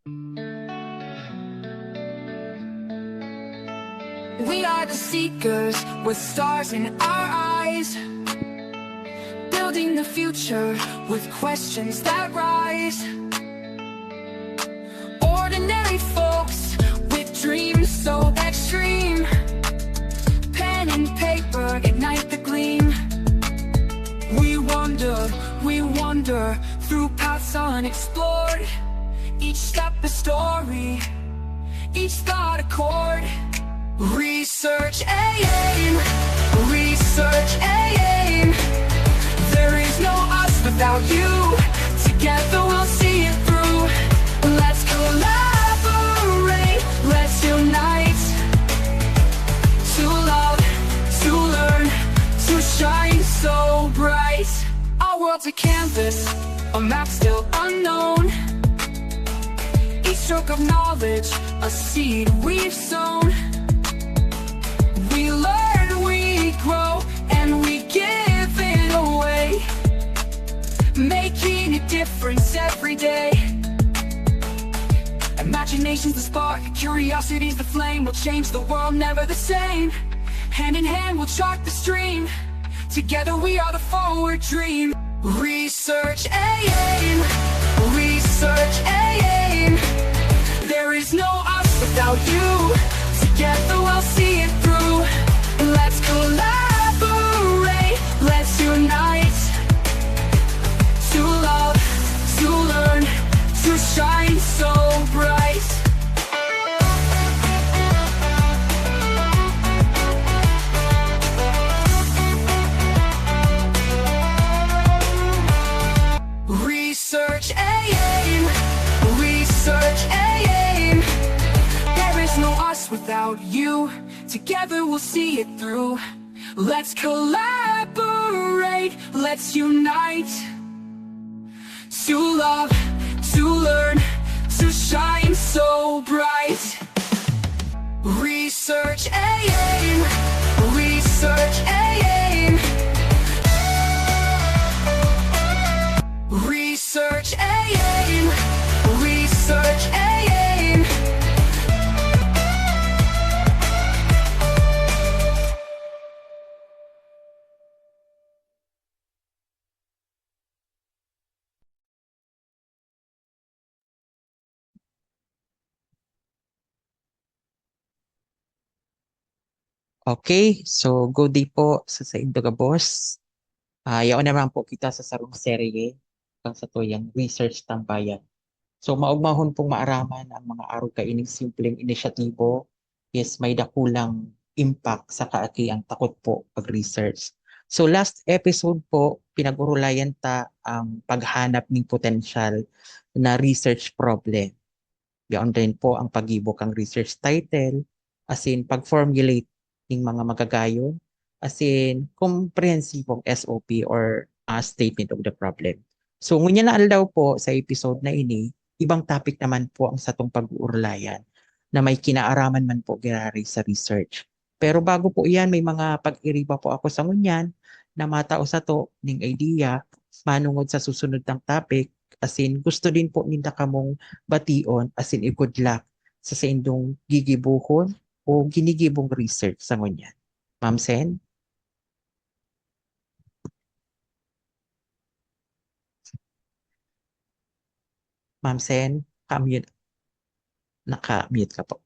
We are the seekers with stars in our eyes, building the future with questions that rise. Ordinary folks with dreams so extreme, pen and paper ignite the gleam. We wander through paths unexplored, each step a story, each thought a chord. Research AIM, research AIM. There is no us without you. Together we'll see it through. Let's collaborate, let's unite. To love, to learn, to shine so bright. Our world's a canvas, a map still unknown. Each stroke of knowledge, a seed we've sown. We learn, we grow, and we give it away, making a difference every day. Imagination's the spark, curiosity's the flame. We'll change the world, never the same. Hand in hand we'll chart the stream. Together we are the forward dream. Research AIM, research AIM. There is no us without you. Together we'll see it through. Let's collaborate, let's unite. To love, to learn, to shine so bright. Research AIM, research AIM. There is no us without you. Together we'll see it through. Let's collaborate, let's unite. To love, to learn, to shine so bright. Research AIM, research AIM. Research AIM, research AIM. Okay, so good day po sa indo ka boss. Yaon naman po kita sa sarong serye kang sa tuyang research tambayan. So maugmahon pong maaraman ang mga araw kaining simpleng inisyatibo is may dakulang impact sa kaaki ang takot po pag-research. So last episode po, pinag-urulayan ta ang paghanap ng potential na research problem. Yaon din po ang pag-ibok ang research title, as in pag-formulate ng mga magagayon, as in comprehensibong SOP or statement of the problem. So ngunya na daw po sa episode na ini, ibang topic naman po ang satong pag-uurlayan na may kinaaraman man po girari sa research. Pero bago po iyan, may mga pag-iriba po ako sa ngunyan na matao sa to ning idea manungod sa susunod ng topic, as in gusto din po ninda kamong bation, as in good luck sa indong gigibuhon o ginigibong research sa ngunyan. Ma'am Sen? Ma'am Sen, naka-mute ka po.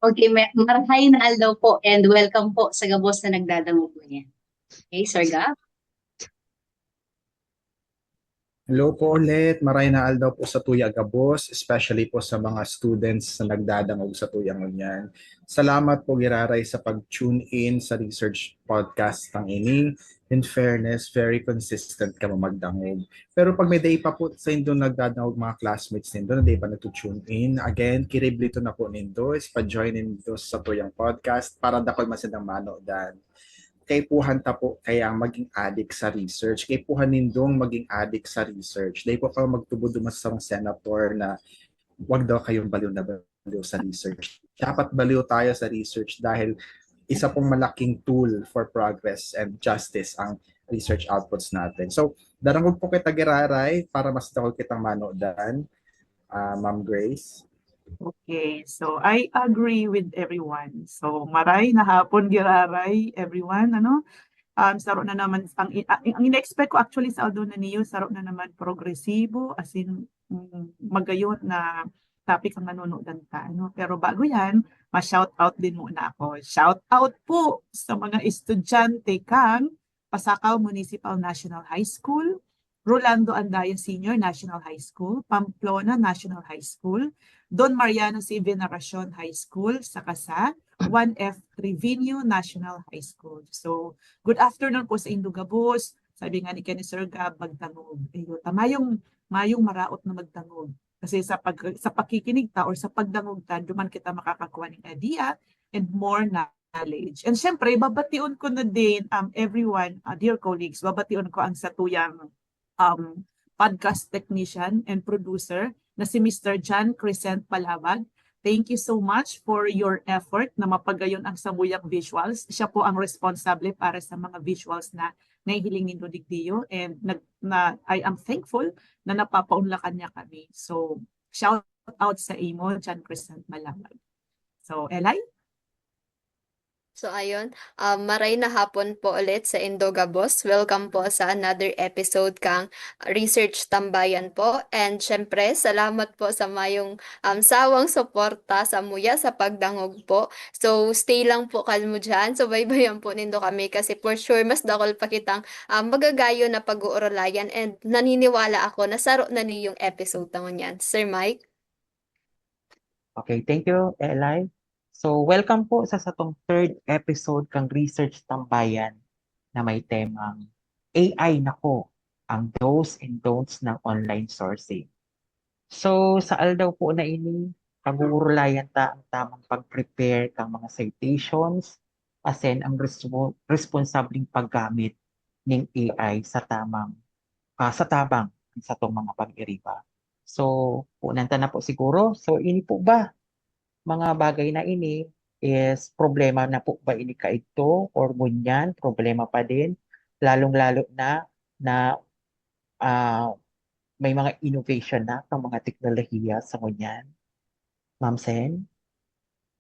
Okay, marahay na aldaw po and welcome po sa gabos na nagdadamo po niya. Okay, Sir Gab? Hello po ulit, maray na aldaw po sa Tuya Gabos, especially po sa mga students na nagdadangog sa Tuyang Unyan. Salamat po giraray sa pag-tune in sa research podcast ng ining. In fairness, very consistent ka mo magdangog. Pero pag may day pa po sa indo nagdadangog mga classmates nindo na day pa nag-tune in, again, kiriblito na po nindo is pa-join nindo sa Tuyang podcast para dakoy masidang mano dan. Kay puhan ta po kaya maging addict sa research. Kay puhan nindong maging addict sa research. Dahil po kayo magtubod sa senator na wag daw kayong baliw na baliw sa research. Dapat baliw tayo sa research dahil isa pong malaking tool for progress and justice ang research outputs natin. So, darangog po kita giraray para mas dakol kitang manodan, Ma'am Grace. Okay, so I agree with everyone. So maray na hapon giraray everyone ano. Saro na naman ang in-expect ko actually sa Aldo na niyo saro na naman progresibo as in magayon na topic ang manunodan ta ano. Pero bago yan, ma-shout out din muna ako. Shout out po sa mga estudyante kang Pasakaw Municipal National High School, Rolando Andaya Senior National High School, Pamplona National High School, Don Mariano C. Veneracion High School, saka sa 1F Trevino National High School. So, good afternoon po sa Indugabos. Sabi nga ni Kenny Sir Gab, magtangog. Ayun, mayong maraot na magtangog. Kasi sa pakikinig ta or sa pagdangog ta, duman kita makakakuha ng idea and more knowledge. And syempre, babation ko na din everyone, dear colleagues, babation ko ang satuyang podcast technician and producer na si Mr. John Crescent Palawag. Thank you so much for your effort na mapagayon ang Samuyang Visuals. Siya po ang responsable para sa mga visuals na nahihiling ni Digdio and I am thankful na napapaunlakan niya kami. So, shout out sa imo, John Crescent Palawag. So, Elay? So ayun, maray na hapon po ulit sa Indogabos. Welcome po sa another episode kang Research Tambayan po. And syempre, salamat po sa mayong sawang suporta sa muya sa pagdangog po. So stay lang po kalmo dyan. So baybayan po nindo kami kasi for sure mas dakol pa kitang magagayo na pag-uuralayan and naniniwala ako na saro na niyong episode naman yan. Sir Mike? Okay, thank you, Eli. So, welcome po sa satong third episode kang Research Tambayan na may temang AI nako, ang do's and don'ts ng online sourcing. So, sa aldaw po na ini, pag-uurlayan ta ang tamang pag-prepare kang mga citations, asen ang responsabling paggamit ng AI sa tabang sa tong mga pag-iriba. So, unanta na po siguro. So, ini po ba mga bagay na ini is problema na po ba ini kaito or ngunyan, problema pa din, lalong-lalo na may mga innovation na ng mga teknolohiya sa ngunyan. Ma'am Sen?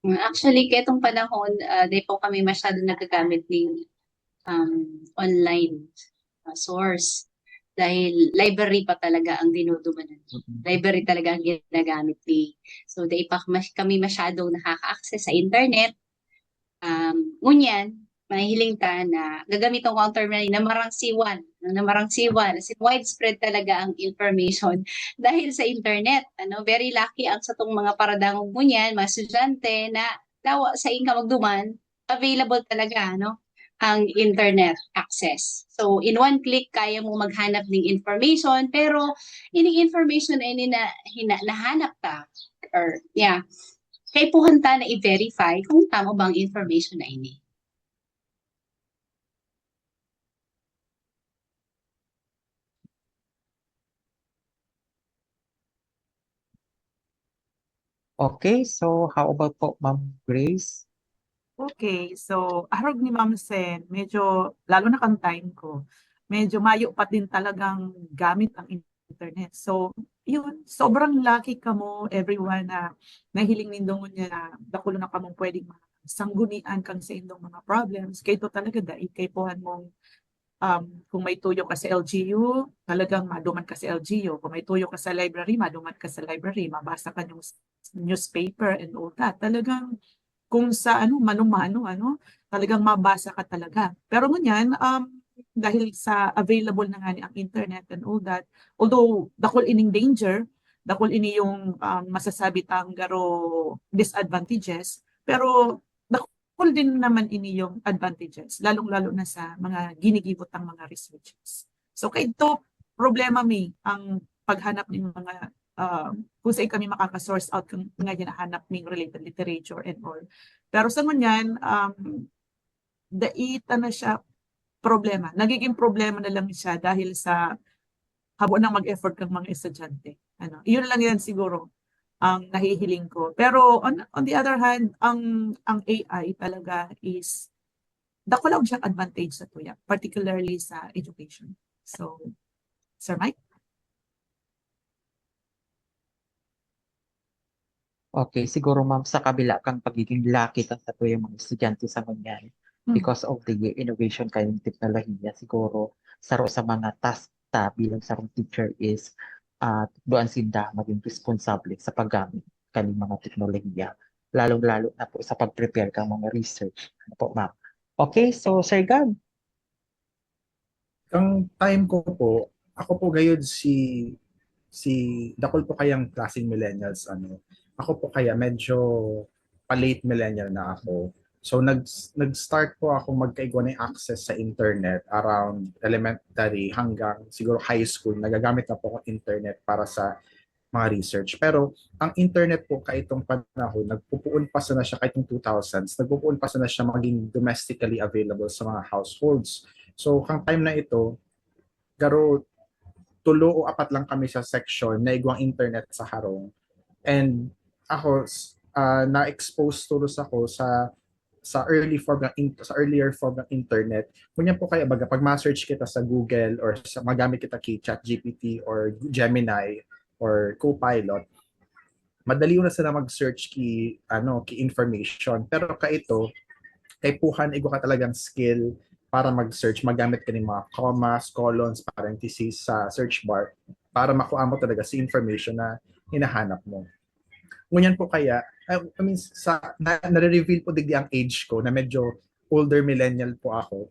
Actually, ketong panahon, di po kami masyado nagagamit ng online source. Dahil library pa talaga ang dinudumanan. Library talaga ang ginagamit ni. So, di pa kami masyadong nakaka-access sa internet. Ngunyan, mahihiling ta na gagamitin ko ang terminal na namarangsiwan. As in, widespread talaga ang information dahil sa internet. Very lucky ang sa tong mga paradangog ngunyan, mga estudyante na dawa sa inka magduman, available talaga, ang internet access. So, in one click, kaya mo maghanap ng information, pero ini information na ini nahanap ta, or kay puhanta na i-verify kung tama bang information na ini. Okay, so how about po Ma'am Grace? Okay, so arog ni Ma'am Sen, medyo, lalo na kang time ko, medyo mayo pa din talagang gamit ang internet. So, yun, sobrang lucky ka mo, everyone, na nahiling nindong niya na dakulo na kamong pwedeng sanggunian kang sa indong mga problems. Kaya ito talaga dahil kay puhan mong kung may tuyo ka sa LGU, talagang maduman ka sa LGU. Kung may tuyo ka sa library, maduman ka sa library. Mabasa ka yung newspaper and all that. Talagang kung sa mano-mano, talagang mabasa ka talaga. Pero ngunyan, dahil sa available na nga ni ang internet and all that, although dakol ining danger, dakol ini yung masasabi tang garo disadvantages, pero dakol din naman ini yung advantages, lalong-lalo na sa mga ginigibot ang mga researchers. So kay ito, problema ang paghanap ng mga kung saan kami makaka-source out kung nga hinahanap ng related literature and all. Pero sa ngunyan, daita na siya problema. Nagiging problema na lang siya dahil sa habo nang mag-effort ng mga estudyante. Iyon lang yan siguro ang nahihiling ko. Pero on the other hand, ang AI talaga is dako lang siyang advantage sa tuya, particularly sa education. So, Sir Mike? Okay, siguro ma'am sa kabila kang pagiging lucky ka sa tuyong mga estudyante sa ngunyan Mm. because of the innovation kayong teknolohiya siguro saro sa mga task ta bilang sarong teacher is doon sinda maging responsable sa paggamit kaning mga teknolohiya lalong-lalo na po sa pag-prepare kang mga research. Ano po ma'am? Okay, so Sir Gab. Ang time ko po, ako po gayud si dakol po kayang klaseng millennials ano. Ako po kaya medyo pa-late millennial na ako. So nag-start po ako magkaigwa ng access sa internet around elementary hanggang siguro high school. Nagagamit na po ako internet para sa mga research. Pero ang internet po kaitong panahon, nagpupuon pa sana siya kaitong 2000s, nagpupuon pa sana siya maging domestically available sa mga households. So kang time na ito, garo tulo o apat lang kami sa section na igwang internet sa harong. And ako, na-expose tulos ako sa earlier form ng internet. Kunya po kaya baga pag ma-search kita sa Google or sa magamit kita kay ChatGPT or Gemini or Copilot, madali na sila mag-search ki information. Pero kaito kay puhan igo ka talagang skill para mag-search, magamit ka ng mga commas, colons, parentheses sa search bar para makuha mo talaga si information na hinahanap mo. Ngunyan po kaya, nare-reveal po digdi ang age ko na medyo older millennial po ako.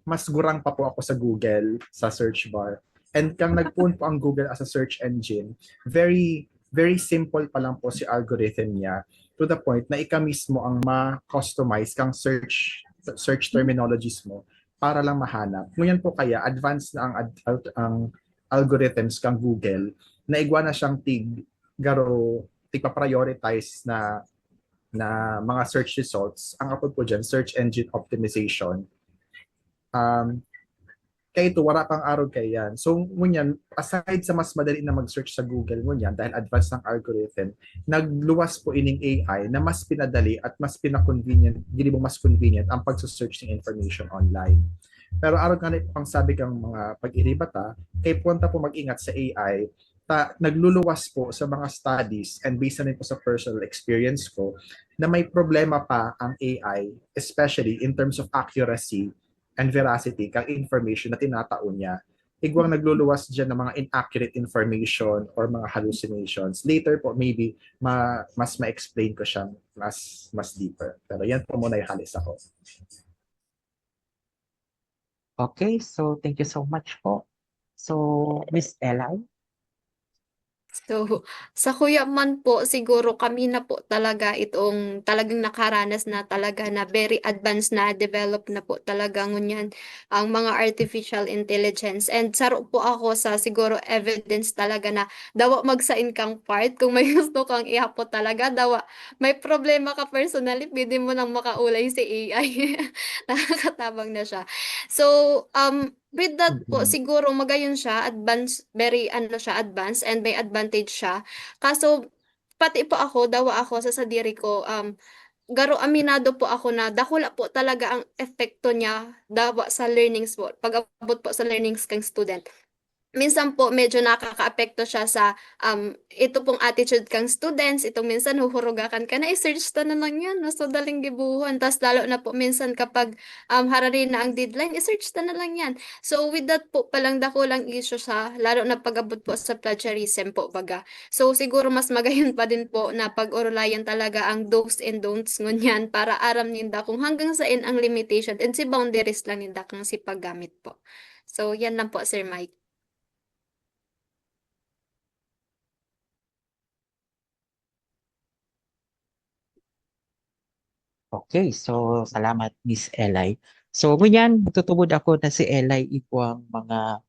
Mas gurang pa po ako sa Google, sa search bar. And kang nagpuon po ang Google as a search engine, very, very simple pa lang po si algorithm niya to the point na ika mismo ang ma-customize kang search terminologies mo para lang mahanap. Ngayon po kaya advanced na ang algorithms kang Google na igwa na siyang tigpa-prioritize na mga search results. Ang apod po dyan, search engine optimization. Kaya ito, wala pang araw kaya yan. So, ngunyan, aside sa mas madali na mag-search sa Google ngunyan, dahil advanced ng algorithm, nagluwas po ining AI na mas pinadali at mas pinakonvenient, hindi mo mas convenient ang pag-search ng information online. Pero araw nga pang sabi kang mga pag-iribata, kay punta po mag-ingat sa AI, nagluluwas po sa mga studies and based na rin po sa personal experience ko, na may problema pa ang AI, especially in terms of accuracy and veracity kang information na tinataon niya. Igwang nagluluwas dyan ng mga inaccurate information or mga hallucinations. Later po, maybe, mas ma-explain ko siya mas deeper. Pero yan po muna yung halis ako. Okay, so thank you so much po. So, Miss Ella. So, sa Kuya Man po, siguro kami na po talaga itong talagang nakaranas na talaga na very advanced na develop na po talaga ngunyan ang mga artificial intelligence. And saro po ako sa siguro evidence talaga na dawa magsain kang part kung may gusto kang ihapot talaga, dawa may problema ka personally, pwede mo nang makaulay si AI. Nakakatabang na siya. So, with that po, siguro magayon siya, advanced, very ano siya, advanced and may advantage siya. Kaso, pati po ako, dawa ako sa sadiri ko, garo aminado po ako na dakula po talaga ang epekto niya dawa sa learnings po, pag-abot po sa learnings kang student. Minsan po medyo nakakaapekto siya sa ito pong attitude kang students, itong minsan huhurugakan ka na, i-search ta na lang yan, mas madaling gibuhon. Tas lalo na po minsan kapag hararin na ang deadline, i-search ta na lang yan. So with that po palang dakulang issue sa, lalo na pag-abot po sa plagiarism po baga. So siguro mas magayon pa din po na pag-urulayan talaga ang do's and don'ts ngunyan para aram ninda kung hanggang saan ang limitation and si boundaries lang ninda kang si paggamit po. So yan lang po Sir Mike. Okay, so salamat Miss Elay. So ngunyan, tutubod ako na si Elay ipong mga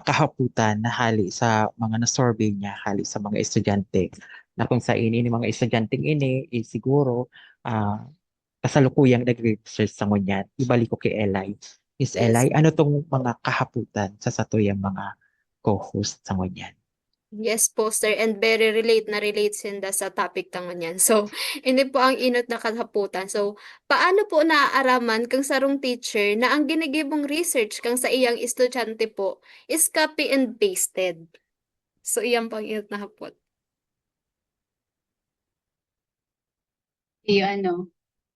kahaputan na hali sa mga na-survey niya, hali sa mga estudyante. Na kung sa ini ni mga estudyanteng ini, siguro kasalukuyang nag-research sa ngunyan. Ibalik ko kay Elay. Miss Yes. Elay, ano tong mga kahaputan sa satuyang mga co-host sa ngunyan? Yes po, sir. And very relate sinda sa topic tangon yan. So, ini po ang inot na kataputan. So, paano po naaaraman kang sarong teacher na ang ginigibong research kang sa iyang estudyante po is copy and pasted? So, iyan po ang inot na hapot. Yung ano,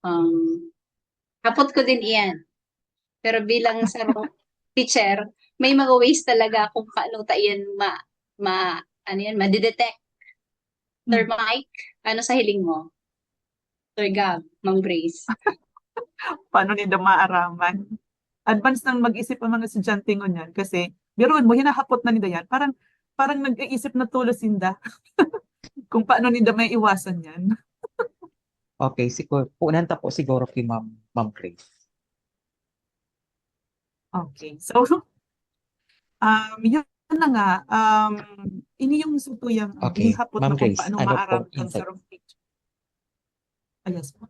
um, hapot ko din iyan. Pero bilang sarong teacher, may mga ways talaga kung paano tayo ano yan, madidetect. Sir Mike, ano sa hiling mo? Sir Gab, Mang Brace. Paano nila maaraman? Advance nang mag-isip ang mga estudyante ngunyan kasi biruin mo, hinahapot na nila yan. Parang nag-iisip na tulos sinda kung paano nila may iwasan yan. Okay, siguro, punan po siguro kay Ma'am Grace. Okay, so yun na nga, ini yung sutuyang Okay, hihapot Ma'am na kung Grace, paano ano maaraman pong kang insight? sarong teacher. Yes po.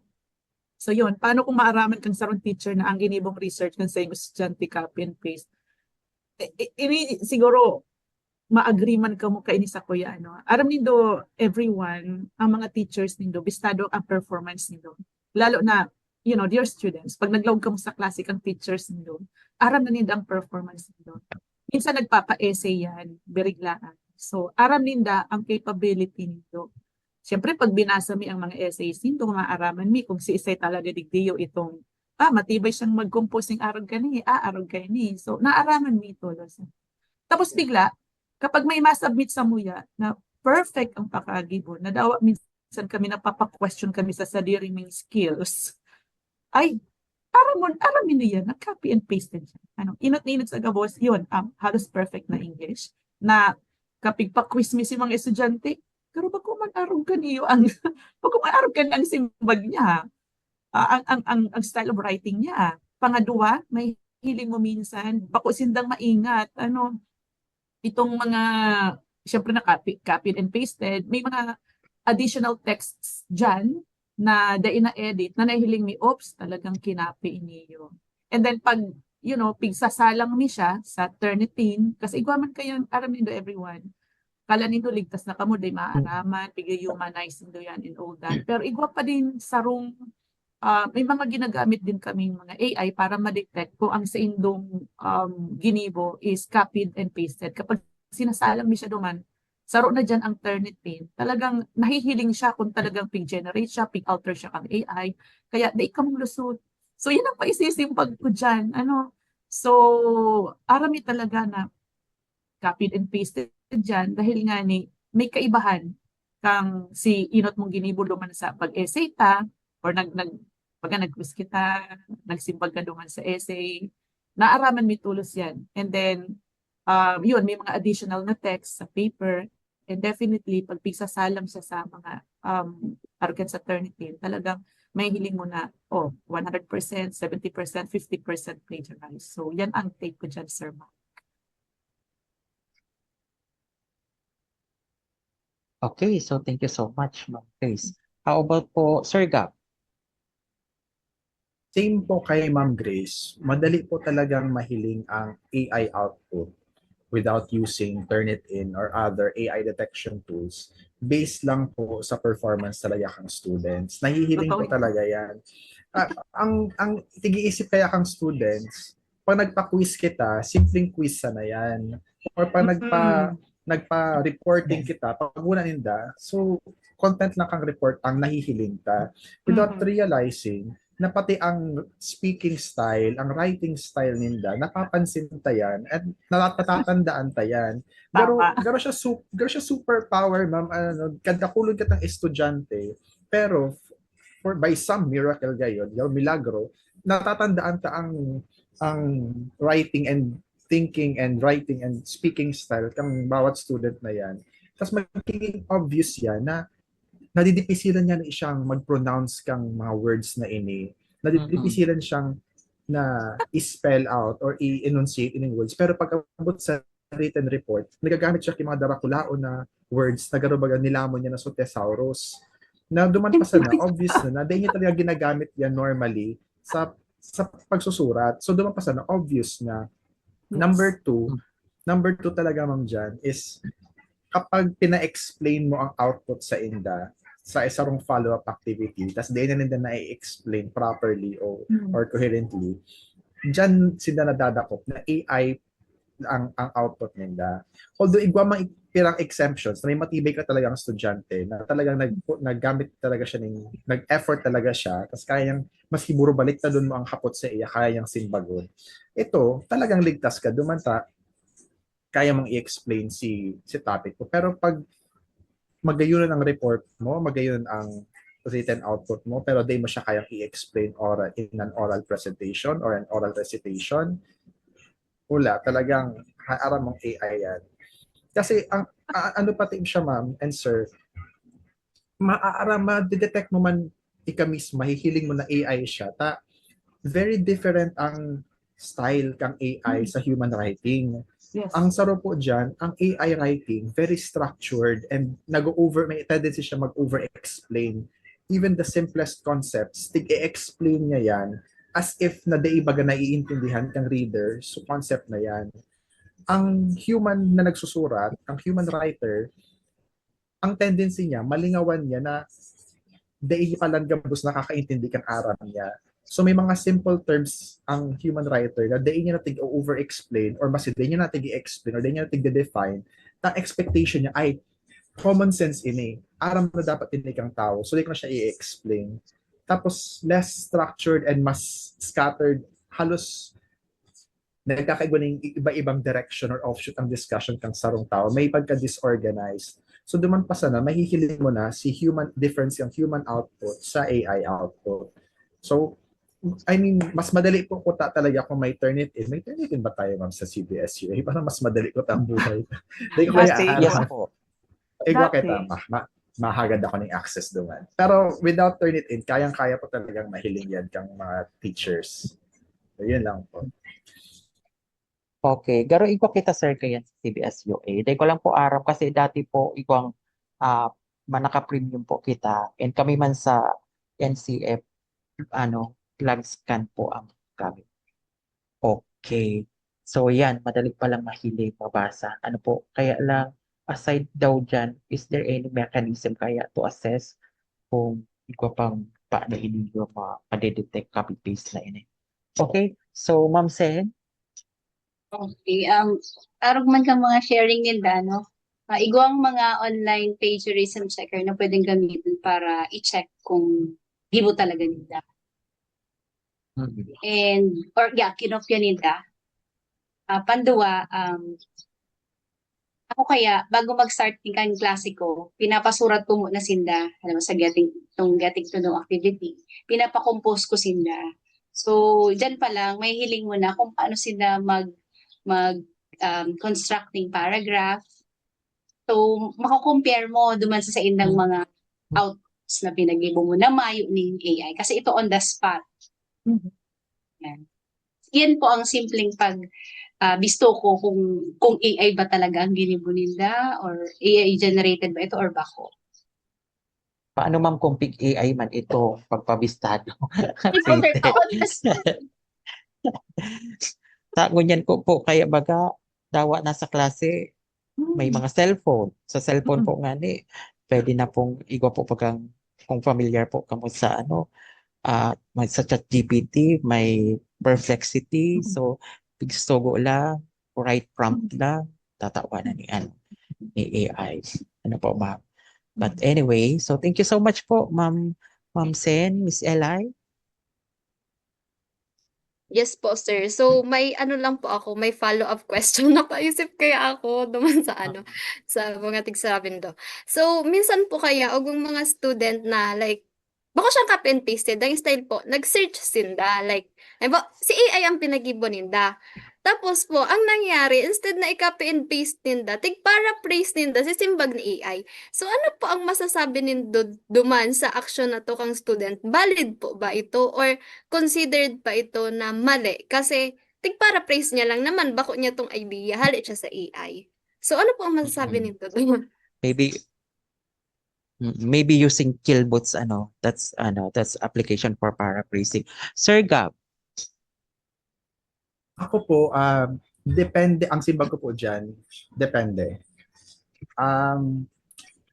So yun, paano kung maaraman kang sarong teacher na ang ginibong research kang sa iyong estudyante copy and paste? Ini siguro, ma-agree man ka mo kaini sa kuya, ano. Aram nindo, everyone, ang mga teachers nindo, bistado ang performance nindo. Lalo na, dear students, pag naglawag ka mo sa klase kang teachers nindo, aram na nindo ang performance nindo. Minsan nagpapa-essay yan, biriglaan. So, aram ninda ang capability nindo. Siyempre, pag binasa mi ang mga essays nindo, maaraman mi kung si isay talaga digdiyo itong, matibay siyang mag-compose ng arog kani, arog kani. So, naaraman mi ito. Tapos bigla, kapag may masubmit sa muya na perfect ang pakagibo, na dawa minsan kami napapa-question kami sa sarili ming skills, ay, aram nyo yan, na-copy and pasted siya. Inot-inot sa gabos, yun, halos perfect na English, na kapig pa-quiz mi si mga estudyante, pero bago mag-arog ka niyo, bago mag-arog ka ang simbag niya, ang style of writing niya. Pangadua, may hiling mo minsan, bako sindang maingat, itong mga, syempre na copied and pasted, may mga additional texts dyan na na-edit, na nahiling mi, oops, talagang kinapi iniyo. And then pag, pigsasalang mi siya sa Turnitin, kasi igwaman kayo, aram nindo everyone, kala nindo ligtas na kamo, day maaraman, pig-humanize nindo yan and all that. Pero igwa pa din sarong, may mga ginagamit din kaming mga AI para ma-detect kung ang sa indong ginibo is copied and pasted. Kapag sinasalang mi siya duman, saro na dyan ang Turnitin. Talagang nahihiling siya kung talagang pig-generate siya, pig-alter siya kang AI. Kaya di ka mong lusot. So yan ang paisisimpag ko dyan. So, arami talaga na copied and pasted dyan dahil nga ni may kaibahan kang si inot mong ginibo duman sa pag-essay ta or pagka nag-quiz kita, nagsimbag ka duman sa essay, naaraman mi tulos yan. And then, yun, may mga additional na text sa paper, and definitely, pag pigsasalam siya sa mga arrogant sa Turnitin, talagang may hiling mo na, 100%, 70%, 50% plagiarized. So, yan ang take ko dyan, Sir Mark. Okay, so thank you so much, Ma'am Grace. How about po, Sir Gab? Same po kay Ma'am Grace, madali po talagang mahiling ang AI output without using Turnitin or other AI detection tools based lang po sa performance talaga kang students. Nahihiling po talaga yan. Ang tigi-isip kaya kang students, pag nagpa-quiz kita, simpleng quiz na yan. Or pag nagpa-reporting kita, pag una ninda, so content lang kang report ang nahihiling ta without realizing na pati ang speaking style, ang writing style ninda, napapansin tayan at natatandaan tayan. Garo siya superpower, ma'am. Kada kulog katang estudyante, pero by some miracle gayon, yung milagro, natatandaan ta ang writing and thinking and writing and speaking style kang bawat student na yan. Tapos magiging obvious yan na nadidipisilan niya na siyang mag-pronounce kang mga words na ini. Nadidipisilan siyang na i-spell out or i-enunciate in words. Pero pag abot sa written report, nagagamit siya ng mga darakulao na words na garubagan nilamon niya na sa thesaurus. Na duman pa sa na, obvious na dahil niya talaga ginagamit yan normally sa pagsusurat. So duman pa sa na, obvious na. Number two talaga, ma'am, dyan is kapag pina-explain mo ang output sa INDA, sa isang follow-up activity, tapos di na nila na-explain properly or coherently, dyan sila nadadakop na AI ang output nila. Although igwa mang pirang exemptions, na may matibay ka talaga ang estudyante na talagang naggamit talaga siya nag-effort talaga siya, tapos kayang mas siguro balik na doon mo ang hapot sa iya, kaya niyang simbagon. Ito, talagang ligtas ka, dumanta, kaya mong i-explain si topic ko. Pero pag magayunan ang report mo, magayunan ang written output mo, pero di mo siya kayang i-explain in an oral presentation or an oral recitation, wala, talagang aram mong AI yan. Kasi ano pati siya, ma'am and sir, ma-detect mo man ika mismo, mahihiling mo na AI siya, very different ang style kang AI sa human writing. Yes. Ang saro po dyan, ang AI writing, very structured and may tendency siya mag-over-explain. Even the simplest concepts, tig-explain niya yan as if na di ibaga naiintindihan kang reader, so concept na yan. Ang human na nagsusurat, ang human writer, ang tendency niya, malingawan niya na dahil palang gabos nakakaintindi kang aral niya. So may mga simple terms ang human writer na dahil niya natin over-explain or mas dahil niya natin i-explain or dahil niya natin define, ang expectation niya ay common sense ini. Aram na dapat ini kang tao. So di ko na siya i-explain. Tapos less structured and mas scattered, halos nagkakaiba ng iba-ibang direction or offshoot ang discussion kang sarong tao. May pagka-disorganized. So duman pa sana, mahihiling mo na si human difference yung human output sa AI output. So, I mean, mas madali po ko talaga kung may Turnitin. May Turnitin ba tayo, ma'am, sa CBSU? Parang mas madali ko ang buhay. Dahil ko kaya Yes po. Igwa Dati. kita, mahagad ako ng access doon. Pero without Turnitin, kayang-kaya po talagang mahiling yan kang mga teachers. So, yun lang po. Okay, garo iko kita sir kaya sa CBS-UA. Dahil ko lang po araw kasi dati po ikong manaka-premium po kita and kami man sa NCF flag scan po ang gamit. Okay. So yan, madali palang mahilig mabasa. Ano po, kaya lang aside daw dyan, is there any mechanism kaya to assess kung ikaw pang paano hindi nyo ma-detect copy-paste na ini? Okay, so Ma'am Sen, Okay, arog man kang mga sharing nila, no? Igwang mga online plagiarism checker na pwedeng gamitin para i-check kung gibo talaga nila. And, kinopya nila. Panduwa, ako kaya, bago mag-start ng kang klase ko, pinapasurat ko muna sinda, alam mo, sa getting to know activity, pinapakompose ko sinda. So, dyan pa lang, may hiling mo na kung paano sila constructing paragraph. So, makakompare mo duman sa indang mga outputs na pinag-ibo mo na mayo ni AI. Kasi ito on the spot. Yan. Yan po ang simpleng bisto ko kung AI ba talaga ang ginibo nila or AI generated ba ito or bako. paano ma'am kung pig AI man ito pagpabistado? Sa ngunyan ko po, kaya baga, dawa nasa klase, may mga cellphone. Sa cellphone po nga ni, pwede na pong igwa po pagkang kung familiar po kamo sa may sa ChatGPT, may Perplexity, so pigstogo lang, right prompt lang, tatawa na ni AI. Ano po ma'am? But anyway, so thank you so much po, Ma'am Sen, Miss Eli. Yes po, sir. So, may lang po ako, may follow-up question. Napaisip kaya ako duman sa mga tigsabin do. So, minsan po kaya, og yung mga student na like, bako siyang copy and pasted, ang style po, nag-search sinda. Like, si AI ang pinagibo ninda. Tapos po, ang nangyari, instead na i-copy and paste ninda, tig-paraphrase ninda, sisimbag ni AI. So, ano po ang masasabi nindo duman sa action na to kang student? Valid po ba ito? Or considered pa ito na mali kasi tig-paraphrase niya lang naman bako niya tong idea halit siya sa AI. So ano po ang masasabi nito? Maybe using Killbot's that's application for paraphrasing. Sir Gab. Ako po, depende, ang simbag ko po dyan, depende.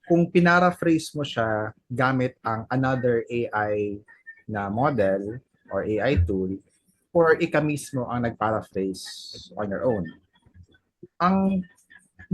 Kung pinaraphrase mo siya gamit ang another AI na model or AI tool, or ika mismo ang nag-paraphrase on your own. ang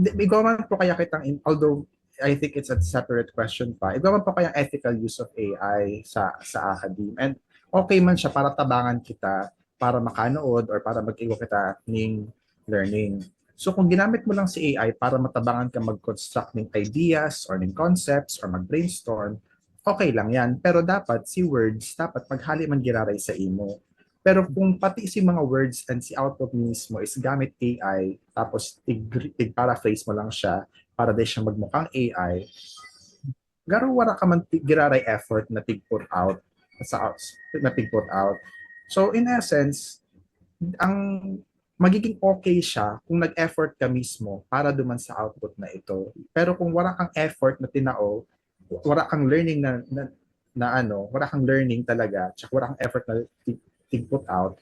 ikaw man po kaya although I think it's a separate question pa, ikaw man po kaya ethical use of AI sa academe, and okay man siya para tabangan kita, para makanood or para mag-igo kita ng learning. So kung ginamit mo lang si AI para matabangan ka mag-construct ng ideas or ng concepts or mag-brainstorm, okay lang yan. Pero dapat si words, dapat maghali man giraray sa imo. Pero kung pati si mga words and si output mismo is gamit AI, tapos tig-paraphrase mo lang siya para di siya magmukhang AI, garo wala ka man giraray effort na tig-put out. So in essence, ang magiging okay siya kung nag-effort ka mismo para duman sa output na ito. Pero kung wala kang effort na tinao, wala kang learning wala kang learning talaga, tsaka wala kang effort na put out,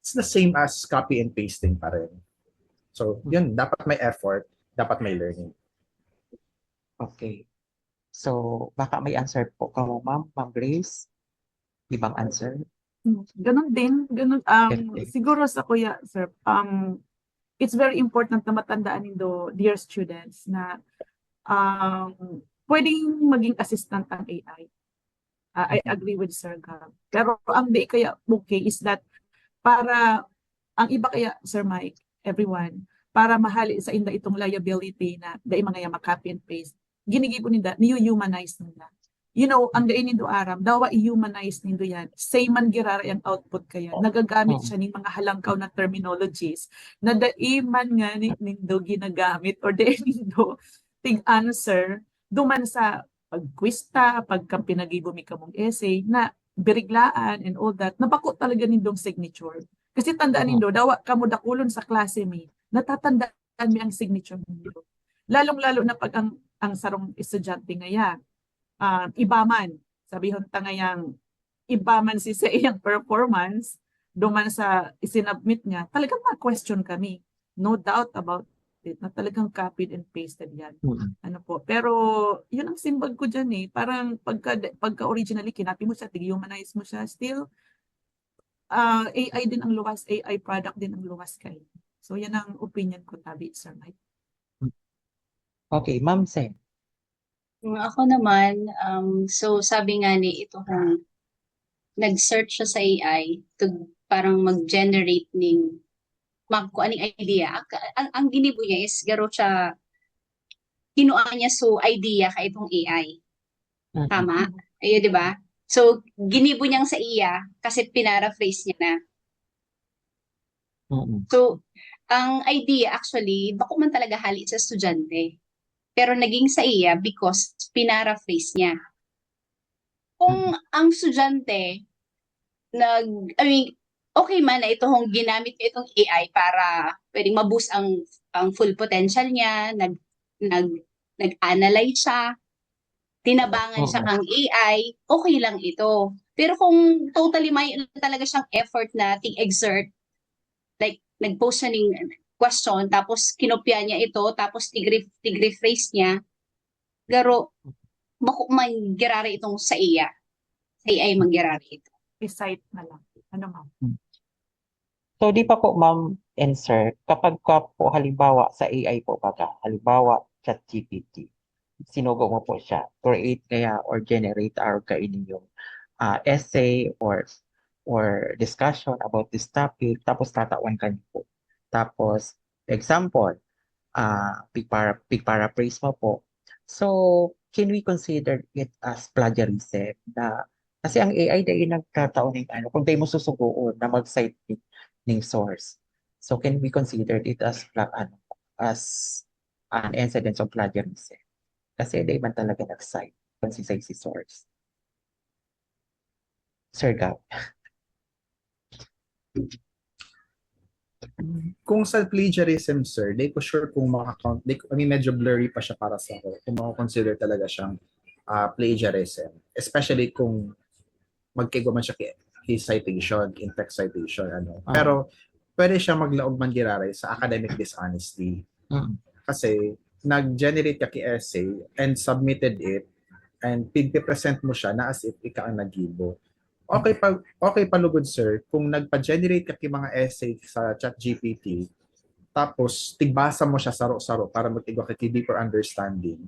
it's the same as copy and pasting pa rin. So, yun, dapat may effort, dapat may learning. Okay. So, baka may answer po ka mo, Ma'am Grace? Ibang answer? Ganun din, Okay. siguro sa kuya, sir, it's very important na matandaan nindo, dear students, na pwedeng maging assistant ang AI. I agree with Sir Gab. Pero ang di kaya okay is that para, ang iba kaya, Sir Mike, everyone, para mahali sa inda itong liability na dahil mga copy and paste, ginigibon nila, niyo-humanize nila. You know, ang dain nindo aram, dawa i-humanize nindo yan. Same man girara yung output kaya. Nagagamit siya ng mga halangkaw na terminologies na dain man nga nindo ginagamit or dain nindo tig-answer duman sa pag-quiz ta, pagka pinag-ibumi ka mong essay, na biriglaan and all that, napako talaga nindong signature. Kasi tandaan nindo, dawa ka mo dakulon sa klase mi, natatandaan mi ang signature nindo. Lalong-lalo na pag ang sarong estudyante ngaya, ibaman, sabihon ta ngayang, ibaman si sa iyang performance, duman sa isinabmit niya, talagang ma-question kami. No doubt about it, na talagang copied and pasted yan. Ano po, pero yun ang symbol ko dyan eh, parang pagka originally kinapi mo siya, tig-humanize mo siya, still AI din ang luwas, AI product din ang luwas kayo. So yan ang opinion ko, tabi, Sir Mike. Okay, Ma'am Sen. Ako naman, so sabi nga ni ito kung nag-search siya sa AI to parang mag-generate ng kung anong idea. Ang ginibo niya is garo siya, kinuha niya so idea ka itong AI. Tama? Ayun, di ba? So, ginibo niyang sa iya kasi pinaraphrase niya na. So, ang idea actually, bako man talaga hali sa estudyante. Pero naging sa iya because pinaraphrase niya. Kung ang estudyante, okay man na itong ginamit niya itong AI para pwedeng ma-boost ang full potential niya, nag-analyze siya, tinabangan siya ng AI, okay lang ito. Pero kung totally may talaga siyang effort na exert, like nag-post siya ng question, tapos kinopya niya ito, tapos tig-rephrase niya, garo, bako man girari itong sa iya. Sa AI manggirari ito. I-cite na lang. Ano ma'am? So, di pa po, Ma'am and Sir, kapag ka po halimbawa sa AI po baga, halimbawa ChatGPT, sinugo mo po siya, create kaya or generate or kainin yung essay or discussion about this topic, tapos tatawan ka niyo po. Tapos, example, paraphrase mo po. So, can we consider it as plagiarism na kasi ang AI dahil nagkataon ng kung tayo mo susugoon na mag-cite ng source. So can we consider it as an incidence of plagiarism? Kasi dahil man talaga nag-cite, consistent si source. Sir Gab. Kung sa plagiarism, sir, di ko sure kung maka-count, medyo blurry pa siya para sa ako, kung maka-consider talaga siyang plagiarism. Especially kung magkigo man siya kay citation, in text citation, Pero, pwede siya maglaog man giraray sa academic dishonesty. Kasi, nag-generate ka kay essay and submitted it and pig-present mo siya na as if ikaw ang nag-gibo. Okay palugod, sir, kung nagpa-generate ka kay mga essay sa ChatGPT tapos tigbasa mo siya saro-saro para magtigwa kay deeper understanding.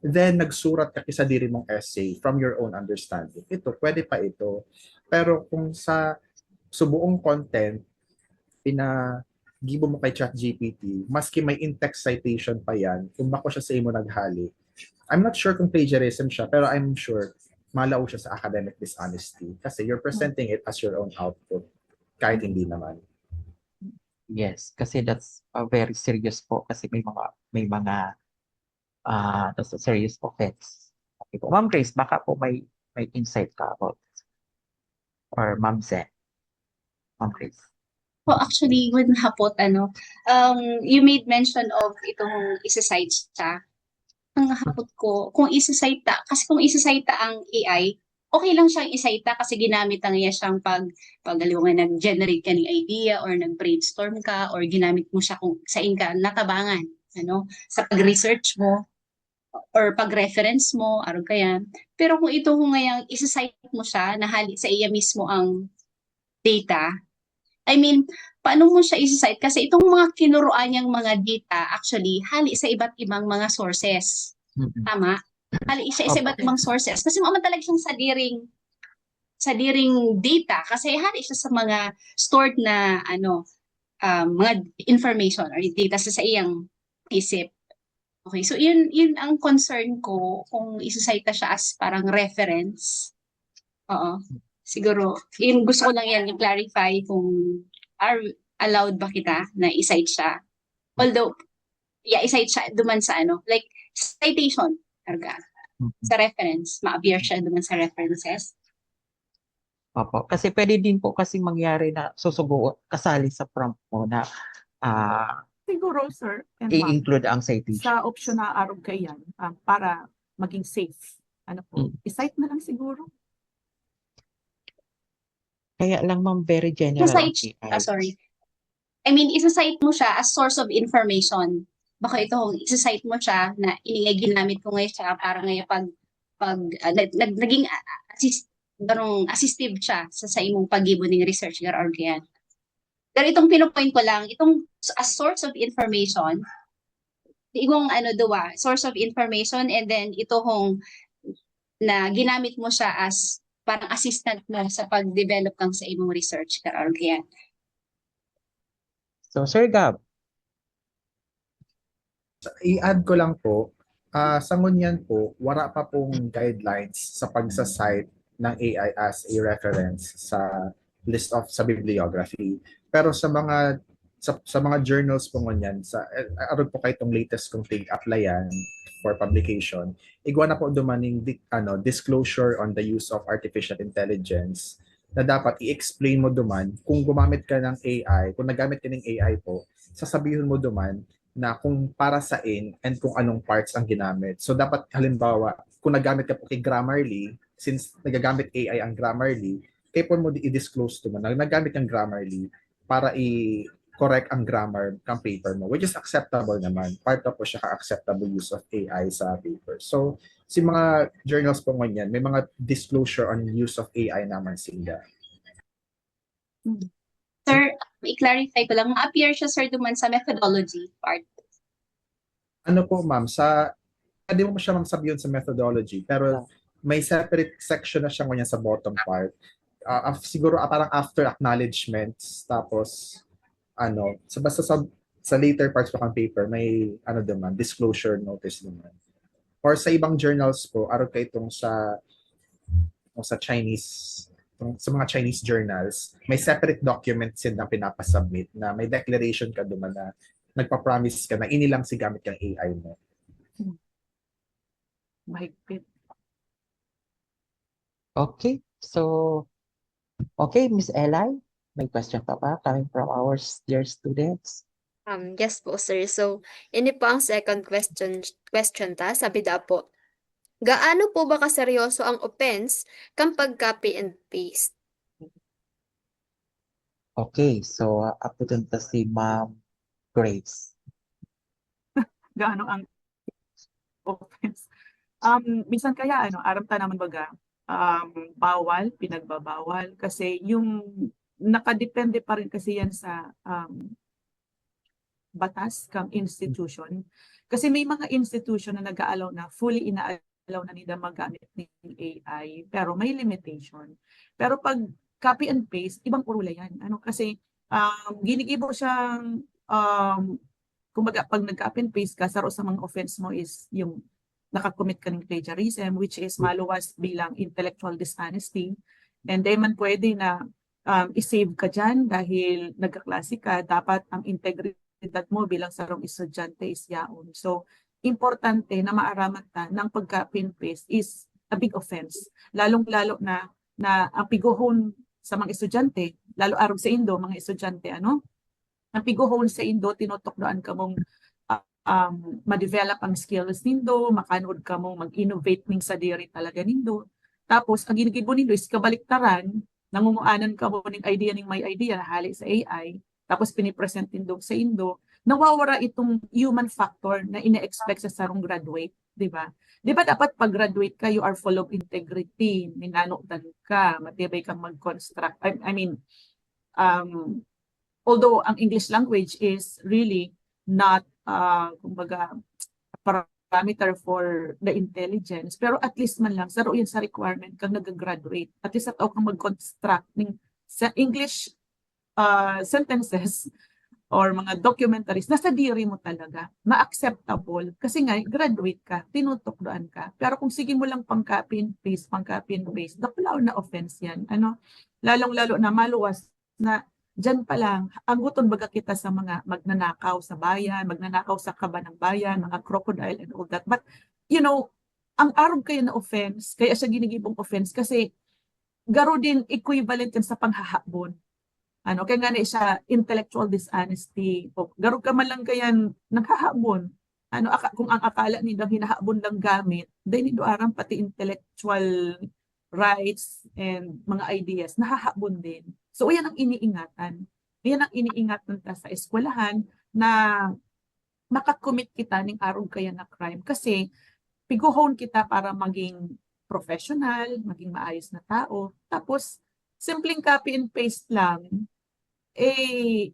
Then nagsurat ka sa diri mong essay from your own understanding. Ito, pwede pa ito. Pero kung sa subuong content, gibo mo kay ChatGPT, maski may in-text citation pa yan, kung bako siya sa imo naghali. I'm not sure kung plagiarism siya, pero I'm sure malaw siya sa academic dishonesty kasi you're presenting it as your own output, kahit hindi naman. Yes, kasi that's very serious po kasi may mga that's a serious offense. Okay po. Ma'am Grace, baka po may insight ka about this. Or Ma'am Zen. Ma'am Grace. Well, actually, when hapot, you made mention of itong isa-cite siya. Ang hapot ko, kung isa-cite kasi kung isa-cite ang AI, okay lang siyang isa-cite kasi ginamit ang iya siyang nag-generate ka ng idea or nag-brainstorm ka or ginamit mo siya kung saan ka natabangan, sa pag-research mo or pag-reference mo, araw kaya. Pero kung ito kung ngayang isa-cite mo siya, nahali sa iya mismo ang data, I mean, paano mo siya isa-cite? Kasi itong mga kinuruan niyang mga data, actually, hali sa iba't ibang mga sources. Tama? Hali siya sa iba't ibang sources. Kasi talaga siyang sadiring data. Kasi hali siya sa mga stored na, mga information or data sa iyang isip. Okay, so yun ang concern ko kung isa-cite siya as parang reference. Oo. Siguro, yun gusto ko lang yan i-clarify kung allowed ba kita na i-cite siya. Although, i-cite siya duman sa like citation, karga. Sa reference, ma-appear siya duman sa references. Opo. Kasi pwede din po kasi mangyari na kasali sa prompt mo na Siguro, sir, and ma'am, i-include ang citation. sa option na arog kayan, para maging safe. I-cite na lang siguro. Kaya lang ma'am, very general ang AI. Sorry. I mean, isa-cite mo siya as source of information. Baka ito, isa-cite mo siya na ginamit ko ngayon siya para ngayon naging assistive siya sa imong pag-gibo ng research or kaya. Pero itong pinopoint ko lang, itong as source of information, source of information and then ito na ginamit mo siya as parang assistant mo sa pag-develop kang sa imong research or kaya. So, Sir Gab. I-add ko lang po, sa ngunyan po, wala pa pong guidelines sa pagsasite ng AI as a reference sa list of sa bibliography. Pero sa mga journals po ngunyan, aron po kayo itong latest kong applyan for publication, igwa na po dumaning disclosure on the use of artificial intelligence na dapat i-explain mo duman kung gumamit ka ng AI, kung nagamit ka ng AI po, sasabihin mo duman na kung para saan and kung anong parts ang ginamit. So dapat halimbawa, kung nagamit ka po kay Grammarly, since nagagamit AI ang Grammarly, kaya po mo i-disclose duman na nagamit ang Grammarly para i-correct ang grammar ng paper mo, which is acceptable naman. Part of po siya ka-acceptable use of AI sa paper. So, si mga journals po ngayon, may mga disclosure on use of AI naman sila. Sir, i-clarify ko lang, ma-appear siya, sir, duman sa methodology part. Ano po, ma'am, hindi mo siya sabihin sa methodology, pero may separate section na siya ngayon sa bottom part. Siguro parang after acknowledgements, tapos basta sa later parts ng paper, may disclosure notice naman. Or sa ibang journals po, araw kayo itong sa Chinese, sa mga Chinese journals, may separate documents na pinapasubmit na may declaration ka duman na nagpa-promise ka na inilang si gamit kang AI mo. Mahigpit. Okay. So, Miss Eli, may question pa ba coming from our dear students? Yes po, sir. So, ini po ang second question sabi da po. Gaano po ba kaseryoso ang offense kapag copy and paste? Okay, so apunta si Ma'am Grace. Gaano ang offense? Minsan kaya aram ta naman baga bawal, pinagbabawal kasi yung nakadepende pa rin kasi yan sa batas kang institution. Kasi may mga institution na nag-aalaw na, fully ina-allow na nila magamit ng AI, pero may limitation. Pero pag copy and paste, ibang urula yan. Kasi ginigibo siyang, kumbaga, pag nag-copy and paste ka, saro sa mga offense mo is yung nakakommit ka ng plagiarism, which is maluwas bilang intellectual dishonesty. And then man pwede na isave ka dyan dahil nagkaklase ka, dapat ang integridad mo bilang sarong estudyante is yaon. So, importante na maaraman ta ng pag-copy and paste is a big offense. Lalong-lalo na ang piguhon sa mga estudyante, lalo arog sa Indo, mga estudyante, ang piguhon sa Indo, tinutokdoan ka mong ma-develop ang skills nindo, makanod ka mo, mag-innovate ning sa diri talaga nindo. Tapos, ang ginigibo nindo is kabaliktaran, nangunguanan ka mo ng idea ning may idea na hali sa AI, tapos pinipresent nindo sa Indo, nawawara itong human factor na ine-expect sa sarong graduate, di ba? Di ba dapat pag-graduate ka, you are full of integrity, minanokdan ka, matibay kang mag-construct. I mean, although ang English language is really not kumbaga parameter for the intelligence, pero at least man lang saro yan sa requirement kang nag-graduate, at least at kang mag-construct ng English sentences or mga documentaries, nasa diri mo talaga, ma-acceptable, kasi nga, graduate ka, tinutokdoan ka. Pero kung sige mo lang pang-copy and paste, daplaw na offense yan. Lalong-lalo na maluwas na dyan pa lang, angguton baga kita sa mga magnanakaw sa bayan, magnanakaw sa kaba ng bayan, mga crocodile and all that. But, ang arog kayo na offense, kaya siya ginigibong offense, kasi garo din equivalent yan sa panghahabon. Kaya nga na siya intellectual dishonesty. O, garo ka man lang kayan naghahabon. Kung ang akala nilang hinahabon lang gamit, dahil nido aram pati intellectual rights and mga ideas, nahahabon din. So, yan ang iniingatan. Yan ang iniingatan ta sa eskwelahan na makakommit kita ng arog kaya na crime. Kasi, piguhon kita para maging professional, maging maayos na tao. Tapos, simpleng copy and paste lang,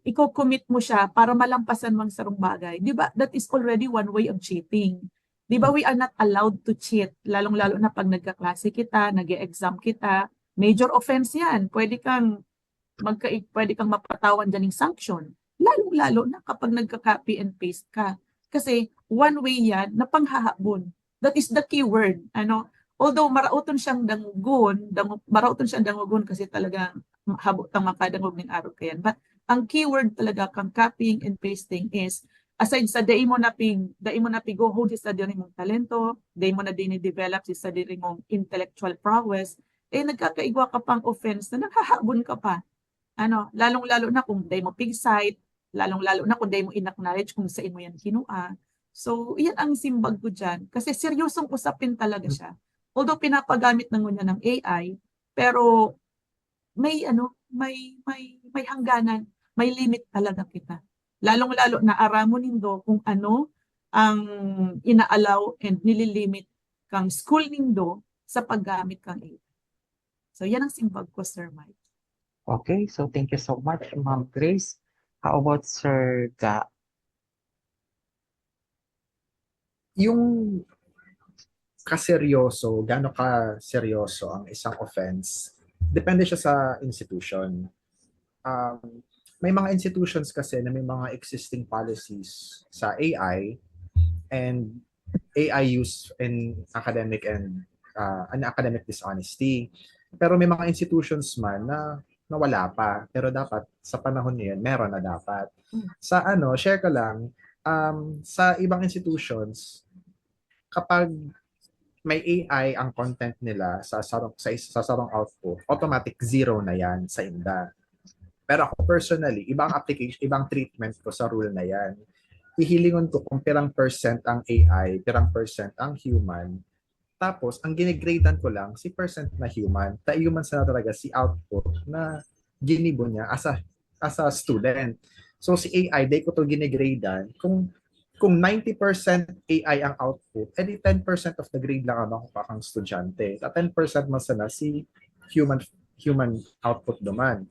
i-commit mo siya para malampasan mang sarong bagay. Di ba? That is already one way of cheating. Di ba, we are not allowed to cheat, lalong-lalo na pag nagkaklase kita, nag-e-exam kita, major offense yan. Pwede kang mapatawan dyan ng sanction. Lalong-lalo na kapag nagka-copy and paste ka. Kasi one way yan na panghahabon. That is the key word. Although marauton siyang dangugon kasi talagang habutang makadangog ng araw kayan. But ang keyword talaga kang copying and pasting is, aside sa dai mo na piguhod sa diri mong talento, dai mo na dini-develop sa diri mong intellectual prowess, nagkakaigwa ka pang offense na naghahabon ka pa. Lalong-lalo na kung dai mo pig-cite, lalong-lalo na kung dai mo in-acknowledge kung saan mo yan kinua. So, yan ang simbag ko dyan. Kasi seryosong usapin talaga siya. Although pinapagamit ng niya ng AI, pero may hangganan, may limit talaga kita. Lalong-lalo na aramon nindo kung ano ang inaalaw and nililimit kang school nindo sa paggamit kang AI. So yan ang simbag ko, Sir Mike. Okay, so thank you so much, Ma'am Grace. How about Sir Ga? Yung kaseryoso, gaano ka seryoso ang isang offense, depende siya sa institution. May mga institutions kasi na may mga existing policies sa AI and AI use in academic and academic dishonesty. Pero may mga institutions man na wala pa, pero dapat sa panahon niyan meron na dapat. Sa share ko lang, sa ibang institutions, kapag may AI ang content nila sa sarong output, automatic zero na yan sa INDA. Pero ako personally, ibang application, ibang treatment ko sa rule na yan. Ihilingon ko kung pirang percent ang AI, pirang percent ang human. Tapos, ang ginigradean ko lang, si percent na human. Human sa talaga si output na ginibo niya as a student. So, si AI, day ko to ginigradean. Kung 90% AI ang output, edi 10% of the grade lang ang makukuha kang estudyante. At 10% mo sana si human output naman.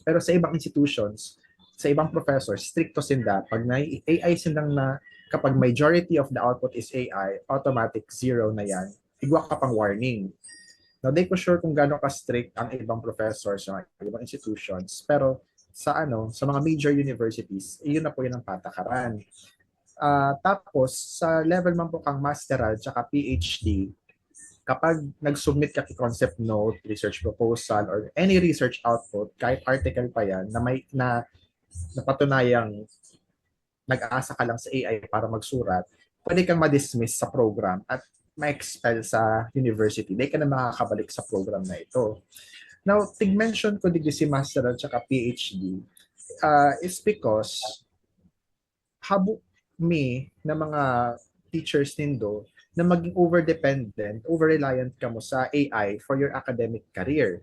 Pero sa ibang institutions, sa ibang professor, stricto sinda. Pag may AI sindang na, kapag majority of the output is AI, automatic zero na yan. Igwa ka pang warning. Now, di ko sure kung gaano ka-strict ang ibang professors sa ibang institutions, pero sa mga major universities, yun na po yun ang patakaran. Tapos, sa level man po kang masteral tsaka PhD, kapag nag-submit ka concept note, research proposal, or any research output, kahit article pa yan, na napatunayang nag-aasa ka lang sa AI para magsurat, pwede kang ma-dismiss sa program at ma-expel sa university. Hindi ka na makakabalik sa program na ito. Now, tig-mention ko degree si master at saka PhD is because habo me na mga teachers nindo na maging over-dependent, over-reliant ka mo sa AI for your academic career.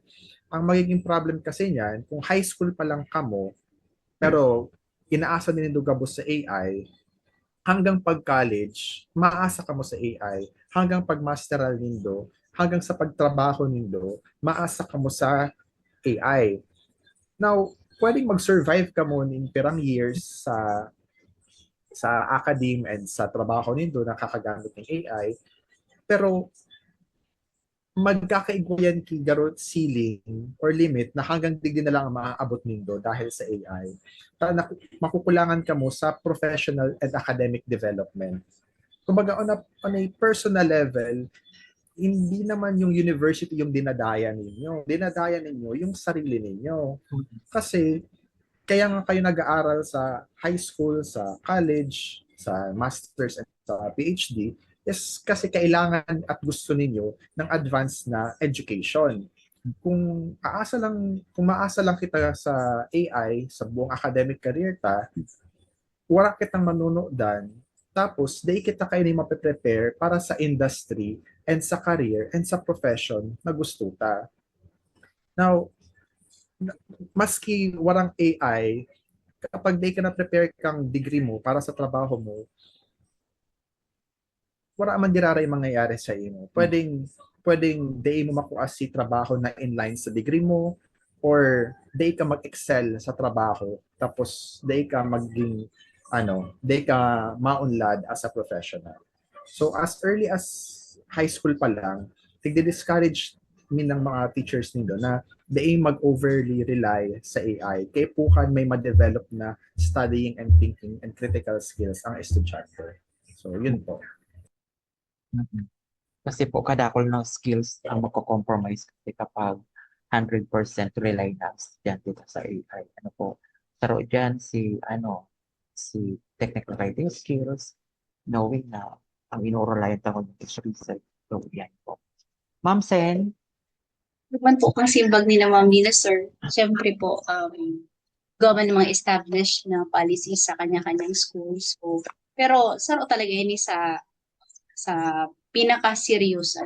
Ang magiging problem kasi niyan, kung high school pa lang ka mo, pero inaasa nindo gabos sa AI, hanggang pag-college, maasa ka mo sa AI. Hanggang pag-masteral nindo, hanggang sa pagtrabaho nindo, maasa ka mo sa AI. Now, pwedeng mag-survive ka mo in pirang years sa academe and sa trabaho nindo na kakagamit ng AI, pero magkakaiguyan ki garot ceiling or limit na hanggang digdi na lang ang maaabot nindo dahil sa AI. Makukulangan ka mo sa professional and academic development. Kumbaga on a personal level, hindi naman yung university yung dinadaya ninyo. Dinadaya ninyo yung sarili ninyo. Kasi kaya nga kayo nag-aaral sa high school, sa college, sa masters at sa PhD is kasi kailangan at gusto ninyo ng advanced na education. Kung maasa lang kita sa AI sa buong academic career wala kitang manunodan, tapos di kita kayo ni mape-prepare para sa industry and sa career and sa profession na gusto ta. Now, maski warang AI, kapag di ka na-prepare kang degree mo para sa trabaho mo, wala man diraray mangyayari sa imo. Pwedeng di mo makuha si trabaho na inline sa degree mo, or di ka mag-excel sa trabaho, tapos di ka maunlad as a professional. So as early as high school pa lang, tigdi-discourage ng mga teachers nindo na di mag-overly rely sa AI. Kaya pukan may ma-develop na studying and thinking and critical skills ang estudyante. So yun po. Kasi po kadakol ng skills ang magko-compromise kasi kapag 100% rely na ang estudyante sa AI. Ano po? Pero dyan si technical writing skills, knowing na ang ino-reliant ako is research. So yan po. Ma'am Sen, Naman po kung simbag ni na Ma'am Nina, sir, siyempre po, gawa ng mga established na policies sa kanya-kanyang schools. So, pero saro talaga yun sa pinaka-serious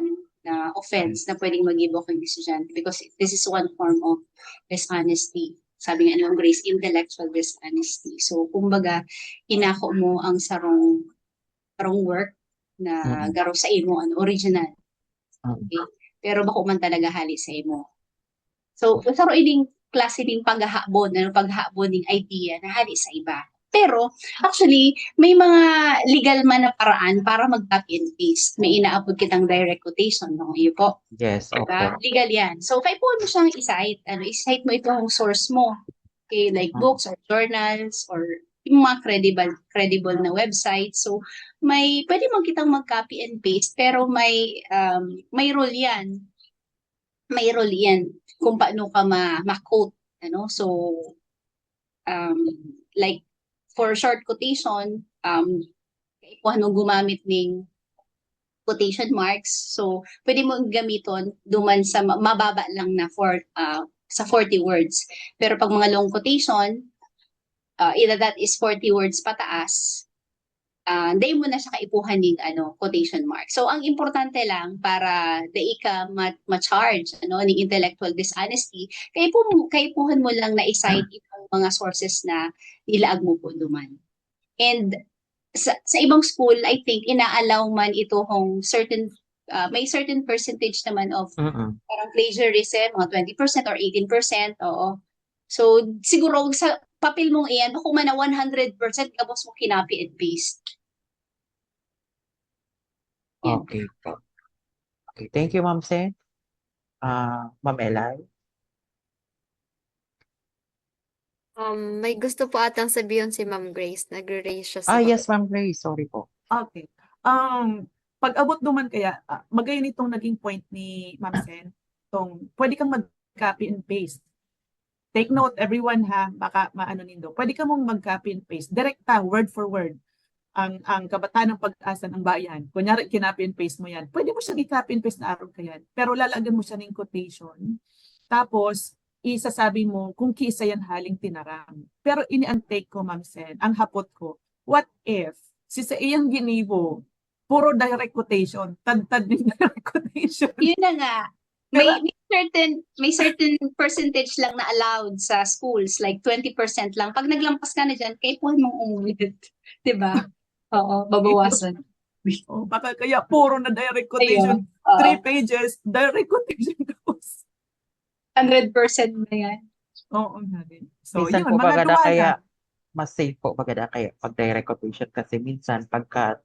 na offense na pwedeng mag-evoke ng estudyante, because this is one form of dishonesty. Sabi nga ng Grace, intellectual dishonesty. So, kumbaga, inako mo ang sarong work na garo sa imo, original. Okay? Pero bako man talaga hali sa imo. So, saro ining klase ding paghahabon ng idea na hali sa iba. Pero, actually, may mga legal man na paraan para mag-copy and paste. May inaabot kitang direct quotation, no? Iyo po. yes, Diba? opo. Legal yan. So, kaya po mo siyang i-cite. I-cite mo itong source mo. Okay, like books or journals or yung mga credible na website. So, pwede mo kitang mag-copy and paste, pero may rule yan. May rule yan kung paano ka ma-quote. So, like, for short quotation, kung anong gumamit ng quotation marks. So, pwede mo gamiton duman sa mababa lang na sa 40 words. Pero pag mga long quotation, either that is 40 words pataas, hindi mo na siya kaipuhan ng quotation mark. So, ang importante lang para di ka ma-charge ng intellectual dishonesty, kaipuhan mo lang na i-cite itong mga sources na nilaag mo po duman. And sa ibang school, I think, ina-allow man ito kung may certain percentage naman of parang plagiarism, mga 20% or 18%, oo. So, siguro papel mong iyan, bako man na 100% gabos mo kinapi and paste. Yan. Okay po. Okay, thank you, Ma'am Sen. Ma'am Elay. May gusto po atang sabihin si Ma'am Grace. Nagre-raise siya sa Yes, Ma'am Grace. Sorry po. Okay. Pag-abot duman kaya, magayon itong naging point ni Ma'am Sen, pwede kang mag-copy and paste. Take note, everyone ha, baka maano nindo. Pwede ka mong mag-copy and paste. Direkta, word for word. Ang kabataan ng pag-asa ng bayan. Kunyari, kinopy and paste mo yan. Pwede mo siyang i-copy and paste na araw ka yan. Pero lalagyan mo siya ng quotation. Tapos, isasabi mo kung kisa yan haling tinaram. Pero ini-take ko, Ma'am Sen, ang hapot ko, what if, si sa iyang ginibo, puro direct quotation, tad-tad din direct quotation. Yun na nga. May certain percentage lang na allowed sa schools, like 20% lang. Pag naglampas ka na dyan, kay po mong umulit. Diba? Oo, babawasan. Baka kaya puro na direct quotation, 3 pages, direct quotation goes. 100% na yan. Oo nga din. So, Minsan yun, po mga bagada duwala. kaya mas safe po bagada kaya pag direct quotation kasi minsan pagka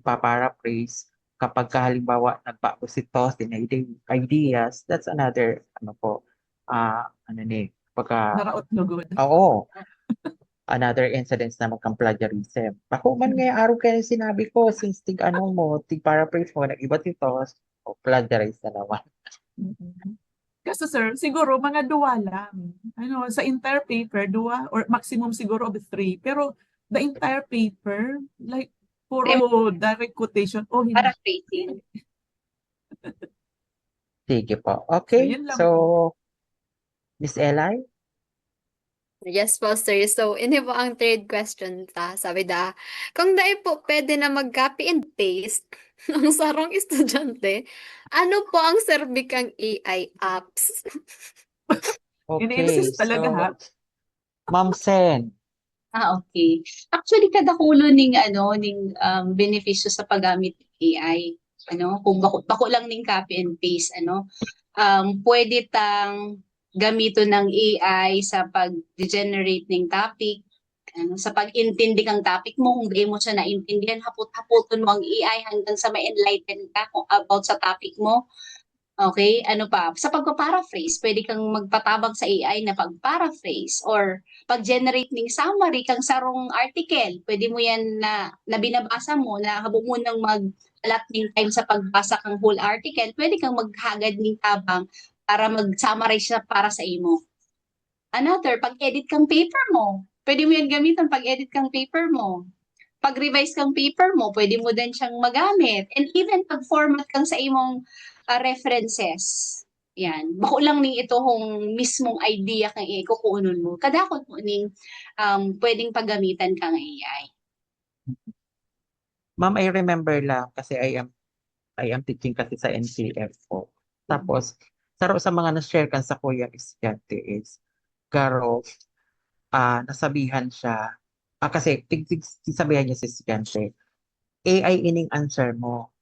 paraphrase kapag halimbawa nagpa-positos din ideas, that's another pagka Naraot lugod. oo, another incidents na magkang-plagiarism. Ako man ngayon araw kaya sinabi ko since paraphrase mo nag-iba titos o plagiarize na naman. Kasi sir, siguro mga duwa lang. Sa entire paper, duwa or maximum siguro of 3. Pero the entire paper, like puro direct quotation. Hindi. Paraphrasing. Sige po. So, Okay. yun lang So, po. Miss Elay? Yes po, sir. So, ini po ang third question ta. Sabi kung dai po pwede na mag-copy and paste ng sarong estudyante, ano po ang serbikang AI apps? Okay. Ini-insist talaga, ha? Ma'am Sen. Okay. Actually, kadakulo ning benepisyo sa paggamit ng AI. Kung bako lang ning copy and paste, pwede tang gamito ng AI sa pag-generate ng topic, sa pag-intindi kang topic mo, kung di mo siya naintindihan, hapot-hapoton mo ang AI hanggang sa ma-enlighten ka kung about sa topic mo. Okay, sa pagpa-paraphrase, pwede kang magpatabang sa AI na pag-paraphrase or pag-generate ng summary kang sarong article. Pwede mo yan na binabasa mo, na habo mo nang mag-allot ng time sa pagbasa kang whole article, pwede kang maghagad ng tabang para mag-summarize siya para sa imo. Another, pag-edit kang paper mo, pwede mo yan gamitan pag-edit kang paper mo. Pag-revise kang paper mo, pwede mo din siyang magamit. And even pag-format kang sa imong references. Yan. Bako lang ning ito kung mismong idea kang ikukunon mo. Kadakot mo ning pwedeng paggamitan kang AI. Ma'am, I remember lang kasi I am teaching kasi sa NCF po. Tapos, sa mga na-share kan sa kuya estudyante is, nasabihan siya, kasi sabihan niya sa estudyante, AI ining answer mo.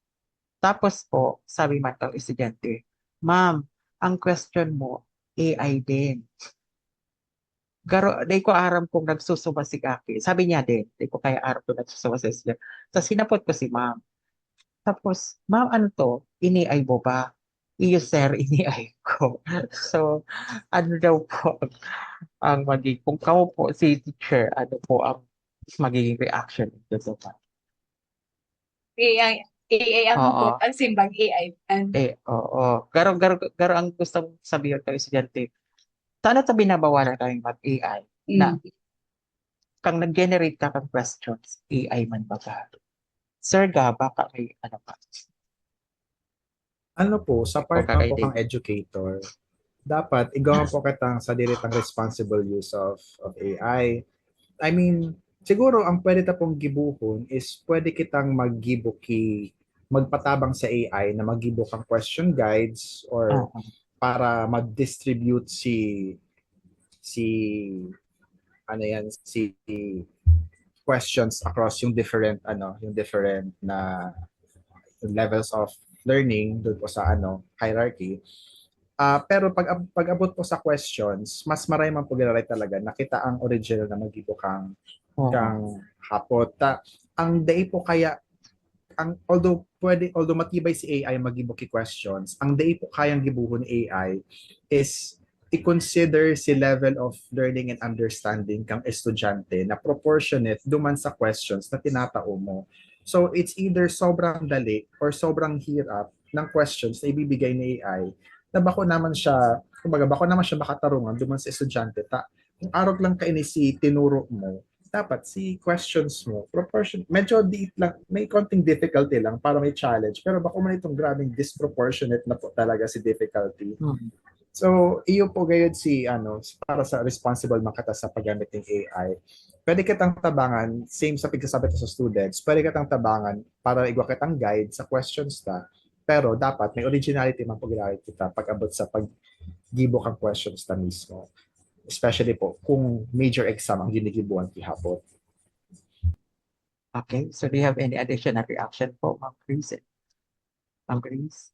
Tapos po, sabi man ng estudyante, ma'am, ang question mo, AI din. Di ko aram kung nagsusuba si Kaki. Sabi niya din, di ko kaya aram kung nagsusuba si estudyante. Tapos sinapot ko si ma'am. Tapos, ma'am, ano to? Ini-AI mo ba? Iyo, sir, ini-AI ko. So, ano daw po ang magiging, kung kao po si teacher, ano po ang magiging reaction dito pa? AI ang Oo. ang simbang AI. Oo. Garo ang gusto sabihin ko estudyante. Sana ta binabawalan kaming mag-AI na kang nag-generate ka ng questions, AI man ba ka? Sir, baka kay ano pa? Sa part na po kang educator, dapat igawa po kitang sa diritang responsible use of AI. I mean, siguro ang pwede ta pong gibuhon is pwede kitang magpatabang sa AI na mag-gibo kang question guides or para mag-distribute si questions across yung different na levels of learning doon po sa hierarchy. Pero pag abot po sa questions, mas maray man po ginaray talaga nakita ang original na magibo Oo. kang hapot. Ang day po kaya although matibay si AI magibo ki questions, ang day po kayang gibuhon ni AI is i-consider si level of learning and understanding kang estudyante na proportionate duman sa questions na tinatao mo. So it's either sobrang dali or sobrang hirap ng questions na ibibigay ni AI na bako naman siya makatarungan duman sa estudyante. Kung arog lang kaini si tinuro mo, dapat si questions mo, medyo di lang, may konting difficulty lang para may challenge. Pero bako man itong grabing disproportionate na po talaga si difficulty. So, iyo po gayud para sa responsible makata sa paggamit ng AI. Pwede kitang tabangan, same sa pagsasabi sa students, pwede kitang tabangan para igwa kitang guide sa questions ta. Pero dapat may originality man po ginamit kita pag abot sa paggibo kang questions ta mismo. Especially po kung major exam ang ginigibuan kihapon. Okay, so do you have any additional reaction po, Ma'am Chris? Ma'am Chris?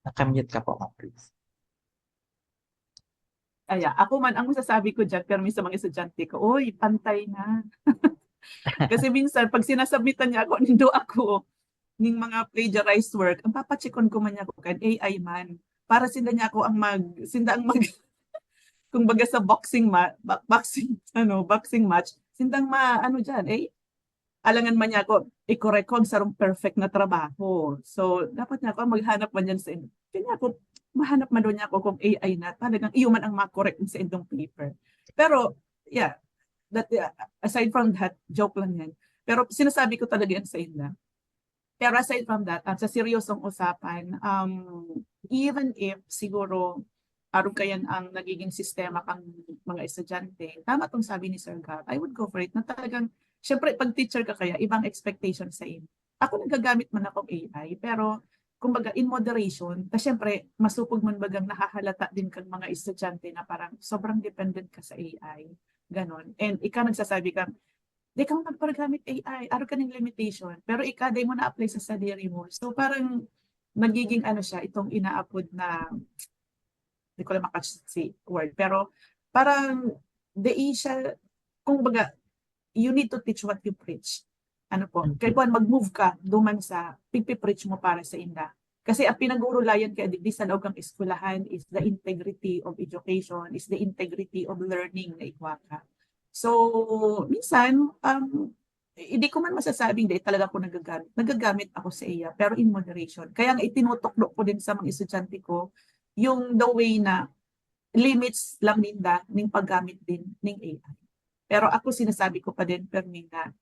Nakamute ka po, Ma'am Chris. Ako man, ang masasabi ko dyan, pero minsan mga estudyante ko, uy, pantay na. Kasi minsan, pag sinasubmitan niya ako, nindo ako, ng mga plagiarized work, ang papachikon ko man niya ako kan AI man. Para sinda kung baga sa boxing match, sindang alangan man niya ako, i-correct ko ang sarong perfect na trabaho. So, dapat niya ako maghanap man yan sa inyo. Kanya ako, mahanap man doon niya ako kung AI na, talagang iyo man ang makorek sa indong paper. Pero, yeah, aside from that, joke lang yan. Pero sinasabi ko talaga yan sa inyo. Pero aside from that, sa seryosong usapan, even if siguro aron kayan ang nagiging sistema kang mga estudyante, tama tong sabi ni Sir Gab, I would go for it na talagang, syempre pag teacher ka kaya, ibang expectation sa inyo. Ako nagagamit man akong AI, pero kumbaga in moderation, kasi syempre masupog man bagang nakahalata din kang mga estudyante na parang sobrang dependent ka sa AI. Ganon. And ikaw nagsasabi kang, di ka magparagamit AI, aron ka ng limitation, pero ikaw di mo na-apply sa study mo. So parang nagiging siya, itong inaapod na hindi ko lang makatch si word, pero parang siya, kung baga, you need to teach what you preach. Kaya kung mag-move ka, duman sa pigpipreach mo para sa inda. Kasi ang pinag-uulayan kaya di sa loob ng eskwelahan is the integrity of education, is the integrity of learning na ikwaka. So, minsan, hindi ko man masasabing dahil talaga ako nagagamit ako sa iya, pero in moderation. Kaya nga itinutuklo ko din sa mga estudyante ko, yung the way na limits lang ninda ning paggamit din ng AI. Pero ako sinasabi ko pa din permina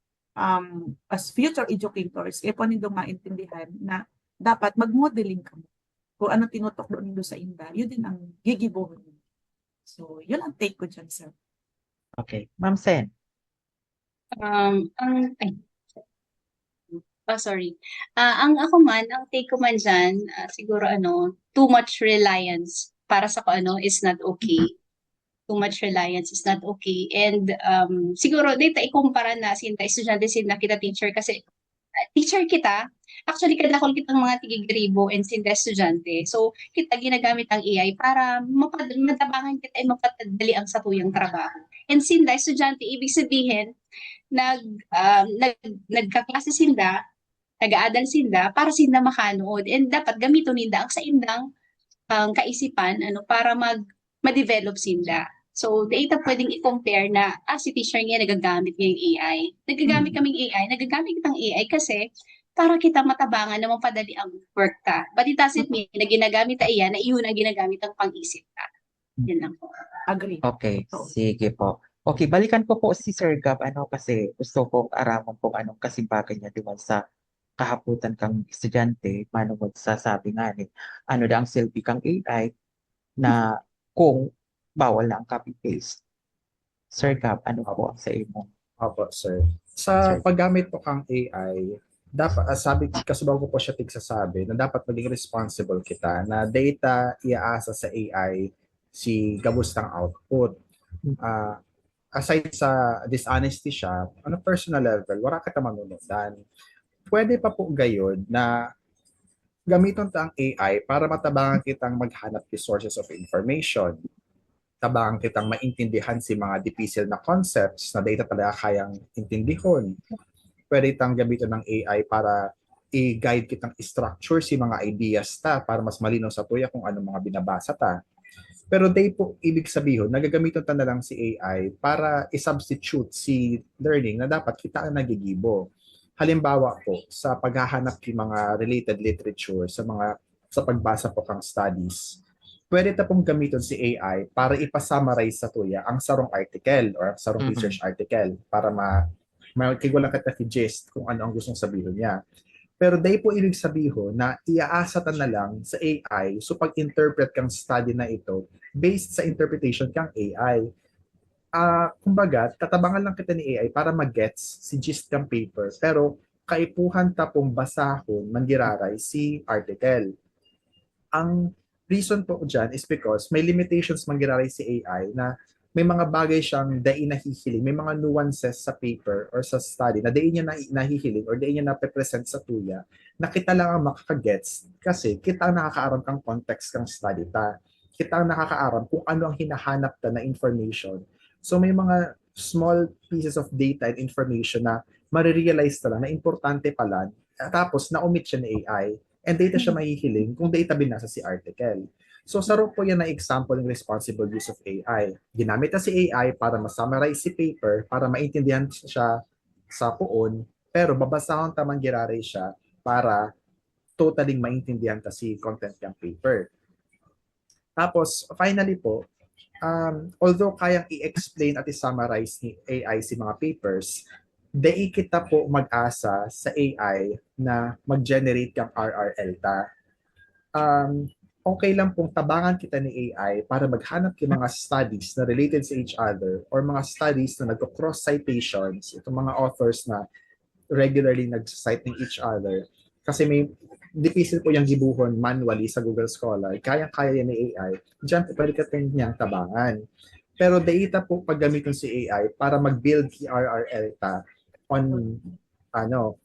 as future educators, po nindong maintindihan na dapat mag-modeling ka mo. Kung ano tinutuklo nindo sa inda, yun din ang gigibuhon mo. So, yun ang take ko dyan, sir. Okay. Ma'am Sen. Sorry. Ang take ko man dyan, siguro too much reliance para sa is not okay. Too much reliance is not okay. And siguro dito ikumpara na sinta estudyante sinta kita teacher kasi teacher kita, actually kadakol kitang mga tigigribo and sinta estudyante. So kita ginagamit ang AI para matabangan kita ay mapadali ang satuyang trabaho. And sinta estudyante, ibig sabihin nagkaklase sinda, nag-aadal sinda para sinda makanood, and dapat gamiton ninda ang sa indang kaisipan para ma-develop sinda. So data pwedeng i-compare na si teacher niya nagagamit niya yung AI. Nagagamit kitang AI kasi para kita matabangan na mapadali ang work ta. But it doesn't mean na ginagamit ta iyan na iyon ang ginagamit ang pang-isip ta. Yan lang po. Agree. Okay, sige po. Okay, balikan ko po si Sir Gab kasi gusto ko araman po anong kasibagan niya duman sa kahaputan kang estudyante, manungod sa sabi nga ni, ang silbi kang AI na kung bawal na ang copy-paste. Sir Gab, ano po ang sa imo? Opo, sir. Sa paggamit po kang AI, dapat, kasubaw ko po siya tigsasabi na dapat maging responsible kita na data iaasa sa AI si gabustang output. Aside sa dishonesty siya, on a personal level, wala ka manunodan. Pwede pa po gayon na gamiton ta ang AI para matabangan kitang maghanap ng sources of information. Tabangan kitang maintindihan si mga difficile na concepts na data talaga kayang intindihon. Pwede itang gamitin ng AI para i-guide kitang structure si mga ideas ta para mas malinaw sa tuya kung anong mga binabasa ta. Pero day po, ibig sabihin, nagagamitan ta na lang si AI para i-substitute si learning na dapat kita ang nagigibo. Halimbawa po, sa paghahanap ng mga related literature, sa pagbasa po kang studies, pwede ta pong gamitin si AI para ipasummarize sa tuya ang sarong article or ang sarong research article para makigulang kita gist kung ano ang gustong sabihin niya. Pero dahil po ibig sabihin na iaasa ta na lang sa AI so pag-interpret kang study na ito based sa interpretation kang AI. Kumbaga, tatabangan lang kita ni AI para mag-gets si gist kang paper pero kaipuhan ta pong basahon mangiraray si article. Ang reason po dyan is because may limitations mangiraray si AI na may mga bagay siyang dai nahihiling, may mga nuances sa paper or sa study na dai niya nahihiling or dai niya nape-present sa tuya na kita lang ang makakagets kasi kita ang nakakaaram kang context kang study ta. Kita ang nakakaaram kung ano ang hinahanap ta na information. So may mga small pieces of data and information na marirealize ta lang na importante pala tapos na-omit siya ng AI and data siya mahihiling kung data binasa si article. So saro po yan na example ng responsible use of AI. Ginamit na si AI para masummarize si paper, para maintindihan siya sa puon, pero babasahon tamang giraray siya para totally maintindihan ta si content ng paper. Tapos, finally po, although kayang i-explain at i-summarize ni AI si mga papers, dai kita po mag-asa sa AI na mag-generate kang RRL ta. Okay lang pong tabangan kita ni AI para maghanap ng mga studies na related sa each other or mga studies na nag-cross citations, itong mga authors na regularly nag-cite ng each other. Kasi may difficile po yung gibuhon manually sa Google Scholar. Kaya-kaya yan ni AI. Diyan po pwede ka niyang tabangan. Pero data po paggamitin si AI para mag-build RRL ta on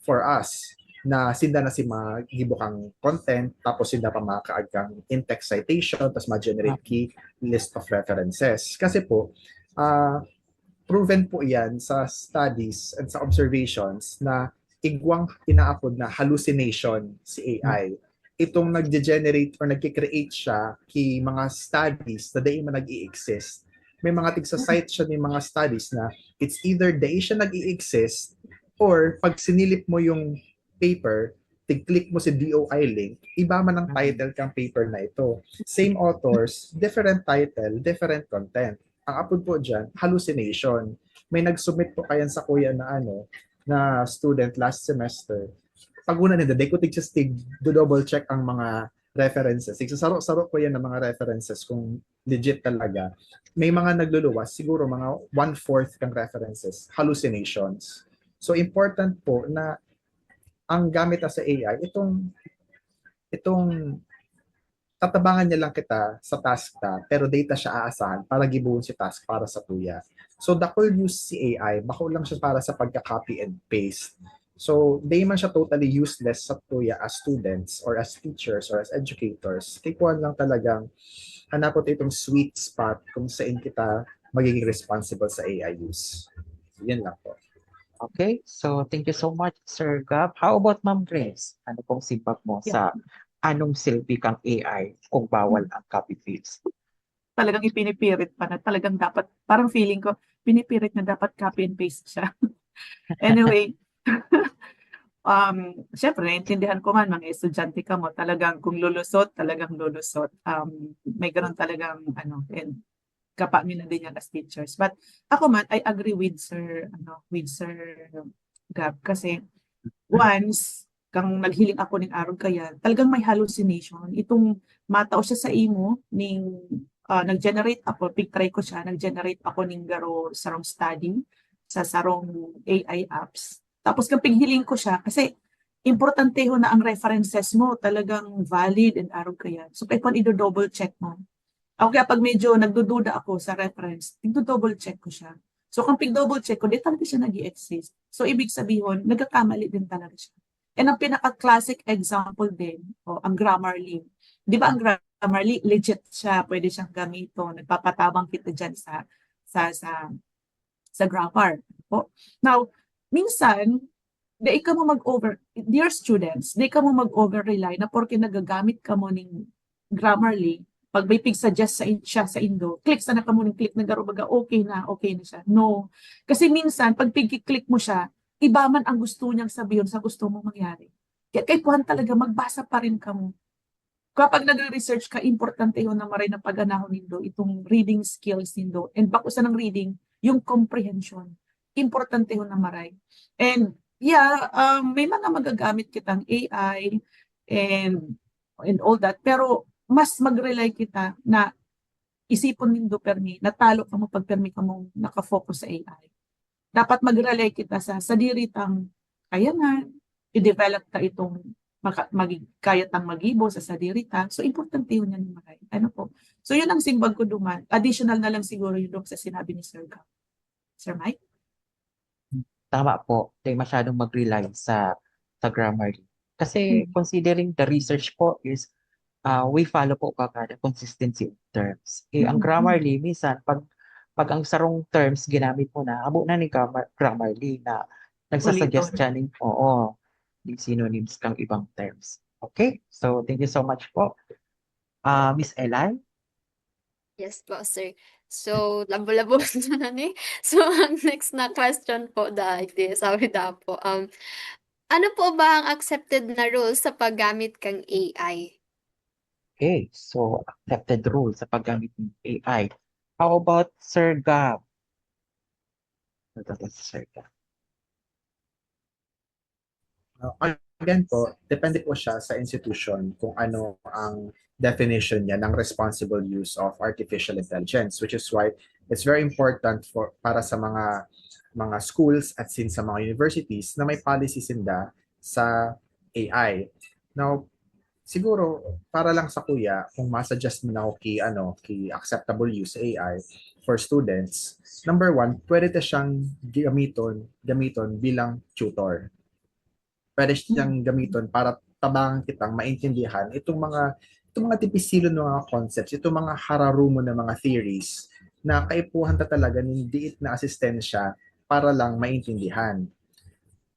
for us na sinda na si mga gibukang content tapos sinda pa makakaagang in-text citation tapos ma-generate key list of references. Kasi po, proven po yan sa studies and sa observations na igwang inaapod na hallucination si AI. Itong nag-generate or nag-create siya ki mga studies na dahil man nag-i-exist. May mga tigsa-cite siya ng mga studies na it's either dahil siya nag-i-exist or pag sinilip mo yung paper, tig-click mo si DOI link, iba man ang title kang paper na ito. Same authors, different title, different content. Ang upload po dyan, hallucination. May nag-submit po kayan sa kuya na student last semester. Pag una nila, they could just double check ang mga references. Saro-saro ko yan ng mga references kung legit talaga. May mga nagluluwas, siguro mga 1/4 kang references, hallucinations. So important po na ang gamit sa AI, itong tatabangan niya lang kita sa task ta, pero data siya aasahan para gibuon si task para sa tuya. So the whole use si AI, bako lang siya para sa pagka-copy and paste. So di man siya totally useless sa tuya as students or as teachers or as educators. Kikuan lang talagang hanapot itong sweet spot kung saan kita magiging responsible sa AI use. Yan lang po. Okay, so thank you so much, Sir Gab. How about Ma'am Grace? Ano pong feedback mo sa anong silbi kang AI kung bawal ang copy paste? Talagang ipinipirit pa na talagang dapat, parang feeling ko, pinipirit na dapat copy and paste siya. Anyway, syempre, naintindihan ko man, mga estudyante ka mo, talagang kung lulusot, talagang lulusot. May ganun talagang, and kapag na din yan as teachers. But ako man, I agree with Sir Gab, kasi once, kang naghiling ako ng araw kaya, talagang may hallucination. Itong matao siya sa imo, nag-generate ako, pig-try ko siya, nag-generate ako ng garo sarong study, sa sarong AI apps. Tapos kapag hiling ko siya, kasi importante ho na ang references mo talagang valid and araw kaya. So kaya kung i-double check mo. Ako kaya pag medyo nagdududa ako sa reference, double check ko siya. So kung pig-double check ko, di talaga siya nag-i-exist. So ibig sabihin, nagkakamali din talaga siya. And ang pinaka-classic example din, ang Grammarly. Di ba ang Grammarly, legit siya, pwede siyang gamito. Nagpapatabang kita dyan sa grammar. Po. Now, minsan, dear students, di ka mo mag-over-rely na porque nagagamit ka mo ng Grammarly, pag may pig-suggest siya sa Indo, click sa naka mo ng click na garubaga, okay na siya. No. Kasi minsan, pag pig-click mo siya, iba man ang gusto niyang sabihin sa gusto mong mangyari. Kaya kay Puhan talaga, magbasa pa rin ka mo. Kapag nagre-research ka, importante yun na maray na pag-anahon nindo, itong reading skills nindo. And bakusan ng reading, yung comprehension. Importante yun na maray. And yeah, may mga magagamit kitang AI and all that, pero mas mag-rely kita na isipon nindo permi, natalo ka mo pag permi ka mo nakafocus sa AI. Dapat mag-rely kita sa sadiritang kayanan, i-develop ta itong kayatang magibo sa sadirita. So, importante yun yan maray. Ano po? So, yun ang simbag ko duman. Additional na lang siguro yun sa sinabi ni Sir Gab. Sir Mike? Tama po, tayo masyadong mag-rely sa Grammarly. Kasi considering the research po is we follow po kagad consistency of terms. Ang Grammarly, minsan, pag ang sarong terms ginamit mo na, abo na ni Grammarly na nagsasuggest siya ng, yung synonyms kang ibang terms. Okay? So, thank you so much po. Miss Eli? Yes po, sir. So, labo-labo na ni. So, ang next na question po sabi po, ano po ba ang accepted na rules sa paggamit kang AI? Okay, so accepted rule sa paggamit ng AI. How about Sir Gab? Sir Gab. Again po, depende po siya sa institution kung ano ang definition niya ng responsible use of artificial intelligence, which is why it's very important para sa mga schools at sa mga universities na may policy sinda sa AI. Now, siguro para lang sa kuya, kung masuggest mo na ako key acceptable use AI for students, number one, pwede siyang gamiton bilang tutor. Pwede siyang gamiton para tabangan kitang maintindihan itong mga tipisilo ng mga concepts, itong mga hararumo ng mga theories na kaipuhan talaga ng diit na asistensya para lang maintindihan.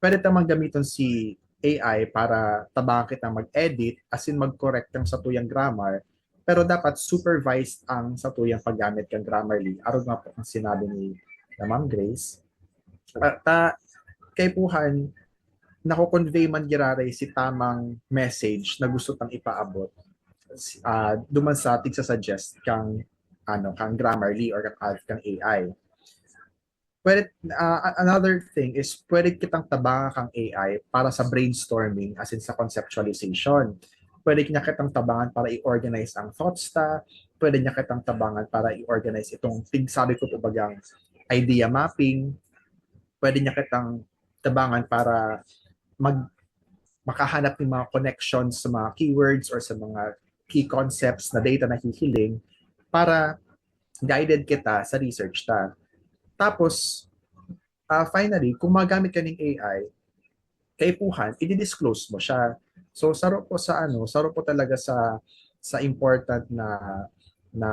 Pwede tamang gamiton si AI para tabangan kitang mag-edit, as in mag-correct ang satuyang grammar, pero dapat supervised ang satuyang paggamit ng Grammarly. Araw nga po ang sinabi ni Ma'am Grace. Kaipuhan, nako-convey man giraray si tamang message na gusto tang ipaabot duman sa tig-suggest kang Grammarly or kang AI. Another thing is pwede kitang tabangan kang AI para sa brainstorming, as in sa conceptualization. Pwede niya kitang tabangan para i-organize ang thoughts ta, pwede niya kitang tabangan para i-organize itong sabi ko po bagang idea mapping, pwede niya kitang tabangan para makahanap ng mga connections sa mga keywords or sa mga key concepts na data na hihiling para guided kita sa research ta. Tapos, finally, kung magamit ka ng AI, kaipuhan, i-disclose mo siya. So, saro po talaga sa important na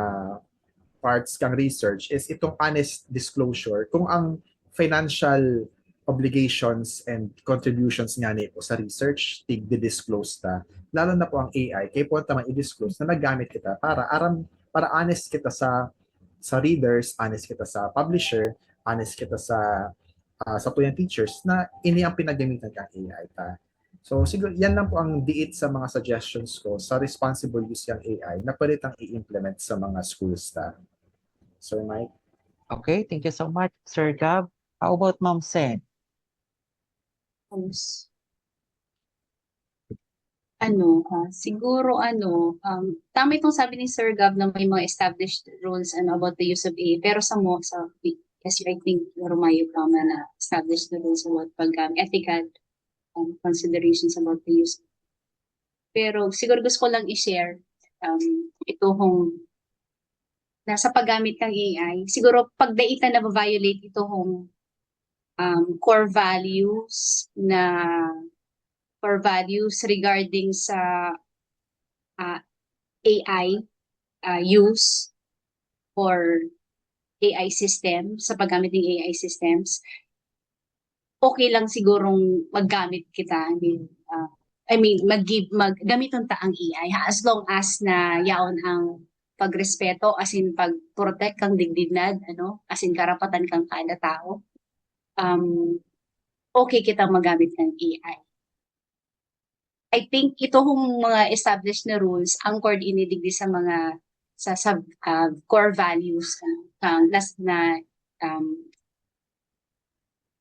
parts kang research is itong honest disclosure kung ang financial obligations and contributions nga po sa research, di-disclose ta. Lalo na po ang AI, kaya po naman i-disclose na nagamit kita para honest kita sa readers, honest kita sa publisher, honest kita sa tuyang teachers na ini ang pinagamitan kang AI ta. So siguro yan lang po ang diit sa mga suggestions ko sa responsible use ng AI na pwede tang i-implement sa mga schools ta. Sir Mike? Okay, thank you so much, Sir Gab. How about Ma'am Sen? Siguro tama itong sabi ni Sir Gab na may mga established rules about the use of AI, pero kasi I think Romayo tama na established the rules about ethical considerations about the use. Pero siguro gusto ko lang i-share nasa paggamit ng AI, siguro pag data na violate core values na core values regarding sa AI use or AI system, sa paggamit ng AI systems, okay lang sigurong maggamit kita. Gamiton ta ang AI ha, as long as na yaon ang pagrespeto, as in pag-protect kang dignidad, as in karapatan kang kada tao. Okay kita magamit ng AI. I think itong mga established na rules anchored inidigdi sa mga core values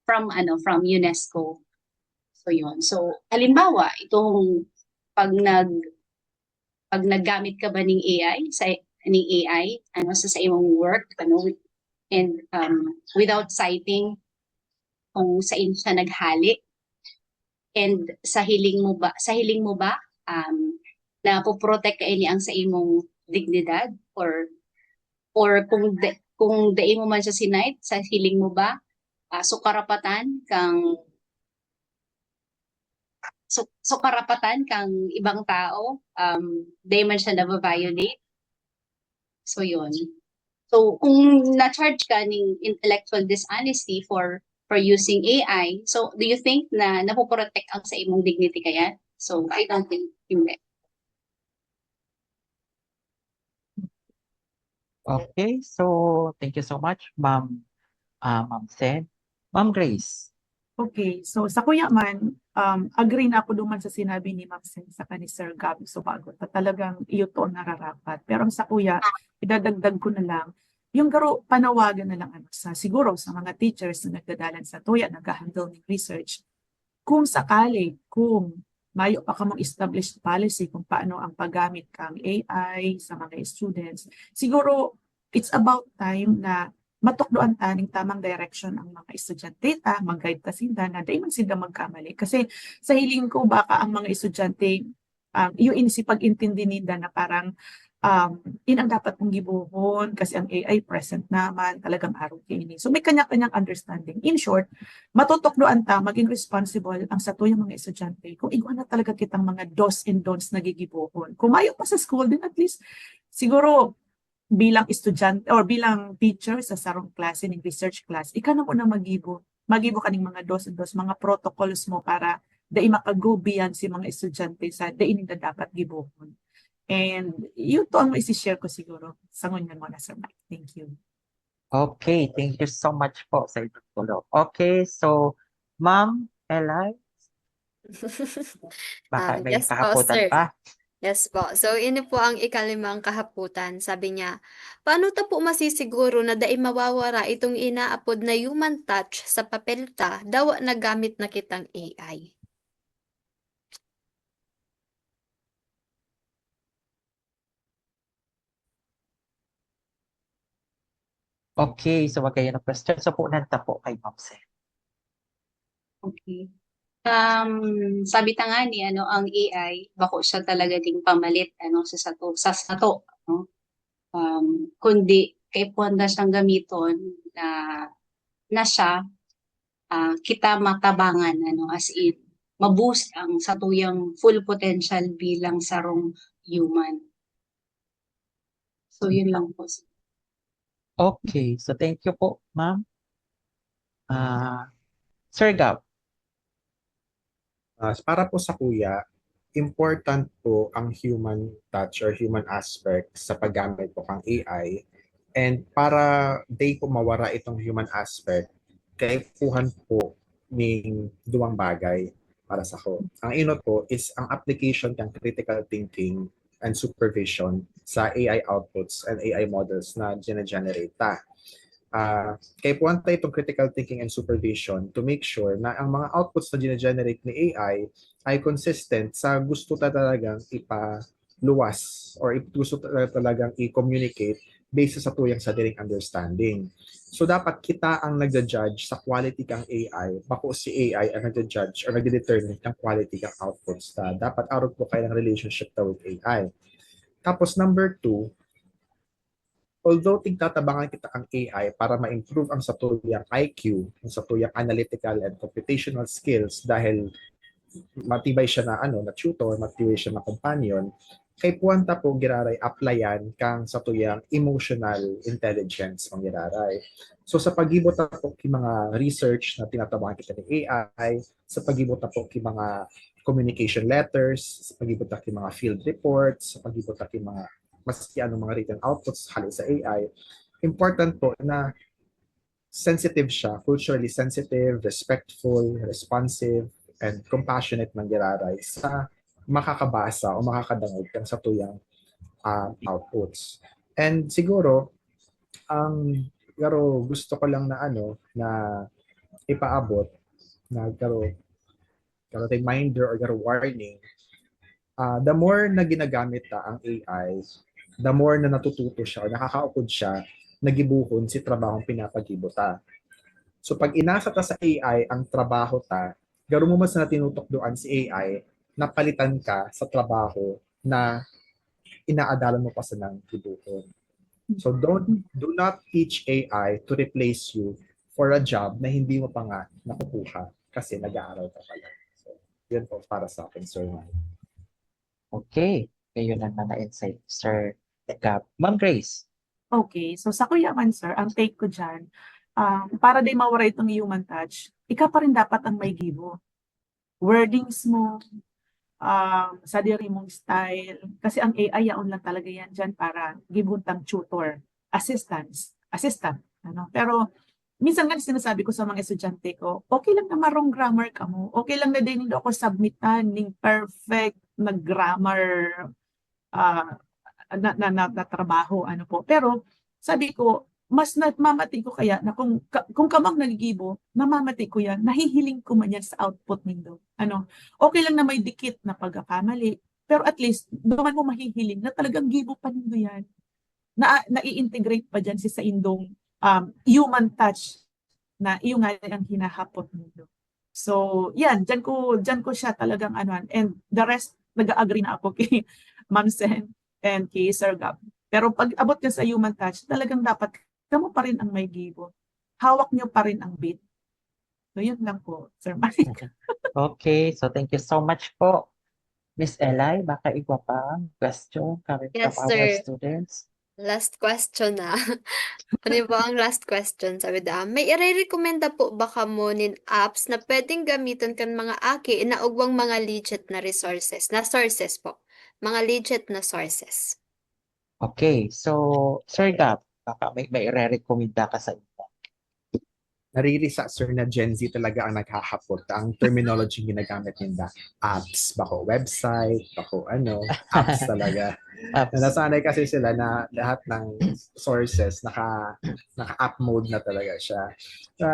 from UNESCO. So yun. So halimbawa itong pag naggamit ka ba ng AI sa imong work and without citing kung saan siya naghali, and sa hiling mo ba na poprotect ka ini ang sa imong dignidad, or kung dai mo man siya sinight, sa hiling mo ba so karapatan kang ibang tao dai man siya na-violate. So yun. So kung na-charge ka ng intellectual dishonesty for using AI, so do you think na napoprotect ang sa imong dignity kaya? So I don't think hindi. Okay, so thank you so much, Ma'am Sen. Ma'am Grace. Okay, so sa kuya man, agree na ako duman sa sinabi ni Ma'am Sen sa ni Sir Gab Subagot na talagang iyo to ang nararapat. Pero ang sa kuya, idadagdag ko na lang, yung garo panawagan na lang siguro sa mga teachers na nagdadalan sa tuya, nag-handle ng research, kung mayo pa ka mong established policy kung paano ang paggamit kang AI sa mga students, siguro it's about time na matukdoan ta ning tamang direction ang mga estudyante mag-guide ta sila na dahil man sila magkamali. Kasi sa hiling ko baka ang mga estudyante yung pag-intindi nila na parang ang dapat mong gibuhon kasi ang AI present naman, talagang araw kini. So may kanya-kanyang understanding. In short, matutukdoan ta, maging responsible ang sa tuyong mga estudyante kung igwa na talaga kitang mga dos and don'ts na gigibuhon. Kung mayo pa sa school din, at least siguro bilang estudyante or bilang teacher sa sarong klase ng research class, ikaw na mo na magibo kaning mga dos and don'ts, mga protocols mo para dai makago beyond si mga estudyante sa dai nila dapat gibuhon. And yun to ang isi-share ko siguro. Sangon yan mo na, Sir Mike. Thank you. Okay, thank you so much po sa inyong tulong. Okay, so Ma'am Eli, baka may Yes po, kahaputan sir. pa. Yes po. So, ini po ang ikalimang kahaputan. Sabi niya, paano ta po masisiguro na dai mawawara itong inaapod na human touch sa papel ta, dawa na gamit na kitang AI? Okay, so wag kayo ng question. So, punan ta po kay Ma'am Sen. Okay. Sabi ta nga ni ang AI bako siya talaga ding pamalit sa sato kundi kay puwanda siyang gamiton na siya kita matabangan as in ma-boost ang satuyang full potential bilang sarong human. So yun lang po. Okay, so thank you po, Ma'am. Sir Gab. Para po sa kuya, important po ang human touch or human aspect sa paggamit po ng AI. And para day po mawara itong human aspect, kaipuhan po ng duwang bagay para sa ko. Ang ino po is ang application ng critical thinking and supervision sa AI outputs and AI models na generate ta. Kaya puwanta itong critical thinking and supervision to make sure na ang mga outputs na generate ni AI ay consistent sa gusto talagang ipaluwas or gusto talagang i-communicate based sa tuyang sa direct understanding. So dapat kita ang nagja-judge sa quality kang AI, bako si AI ang nagja-judge or nagde-determine ng quality kang outputs na dapat out po kayo ng relationship with AI. Tapos number 2, although tigtatabangan kita ang AI para ma-improve ang satuyang IQ, ang satuyang analytical and computational skills dahil matibay siya na na tutor, matibay siya na companion, kay puwanta po giraray applyan kang sa tuyang emotional intelligence ang giraray. So sa pagibot na po ki mga research na tinatabangan kita ni AI, sa pagibot na po ki mga communication letters, sa pagibot na ki mga field reports, sa pagibot na ki mga maski anong mga written outputs hali sa AI, important po na sensitive siya, culturally sensitive, respectful, responsive, and compassionate man giraray sa makakabasa o makakadangog kang sa tuyang outputs. And siguro, pero gusto ko lang na na ipaabot na pero reminder or warning, the more na ginagamit ang AI, the more na natututo siya o nakakaukod siya, nagibuhon si trabahong pinapagibot ta. So pag inasa ta sa AI ang trabaho ta, garo mo mas na tinutok doon si AI, napalitan ka sa trabaho na inaadalan mo pa sa nang gibuhon. So do not teach AI to replace you for a job na hindi mo pa nga nakukuha kasi nag-aaral ka pala. So, yun po para sa akin, Sir Mike. Okay. Kayo lang na na-insight, Sir Gab. Ma'am Grace. Okay, so sa Kuya Man, sir, ang take ko dyan, para di mawala itong human touch, ikaw pa rin dapat ang may gibo. Wordings mo, sa diri mong style, kasi ang AI yaon lang talaga yan dyan para gibuntang tutor, assistant, ano. Pero minsan nga sinasabi ko sa mga estudyante ko, okay lang na marong grammar ka mo, okay lang na din hindi ako submitan ng perfect na grammar na trabaho, ano po. Pero sabi ko, mas namamati ko kaya na kung kamang nagigibo, namamati ko yan, nahihiling ko man yan sa output nindo. Ano, okay lang na may dikit na pagkakamali, pero at least, doon mo mahihiling na talagang gibo pa nindo yan. Na-i-integrate pa dyan sa indong human touch na iyo nga ang hinahapot nindo. So, yan, dyan ko siya talagang and the rest, nag-agree na ako kay Ma'am Sen and kay Sir Gab. Pero pag abot ka sa human touch, talagang dapat kamo pa rin ang may gibo. Hawak niyo pa rin ang beat. So yun lang po, Sir Mike. Okay, so thank you so much po. Miss Eli, baka iba pa question coming Yes, from our sir. students? Last question na. Ano ba ang last question? Sabi da, may i-recommenda po ba kamo nin apps na pwedeng gamiton kan mga aki na ugwang mga legit na sources po. Mga legit na sources. Okay, so Sir Gab, baka may i-recommenda ka sa inyo. Naririsa, sir, na Gen Z talaga ang naghahapot. Ang terminology ginagamit nila, apps, bako website, bako apps talaga. Apps. Nasanay kasi sila na lahat ng sources naka-app mode na talaga siya.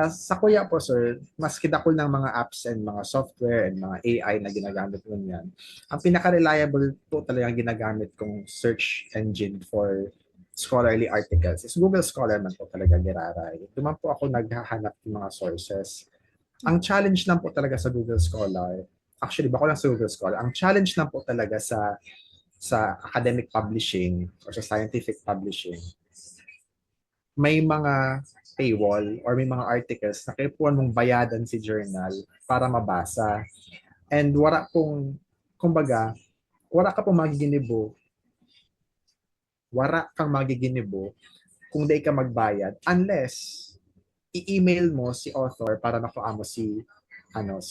Sa kuya po, sir, mas kidakol ng mga apps and mga software and mga AI na ginagamit mo niyan. Ang pinaka-reliable po talaga ginagamit kong search engine for scholarly articles is Google Scholar man po talaga giraray. Duman po ako naghahanap ng mga sources. Ang challenge lang po talaga sa Google Scholar, actually bako lang sa Google Scholar, ang challenge lang po talaga sa academic publishing or sa scientific publishing, may mga paywall or may mga articles na kaipuan mong bayadan si journal para mabasa. And wala pong, kumbaga, wala ka pong magiginibo kung di ka magbayad unless i-email mo si author para makuha mo si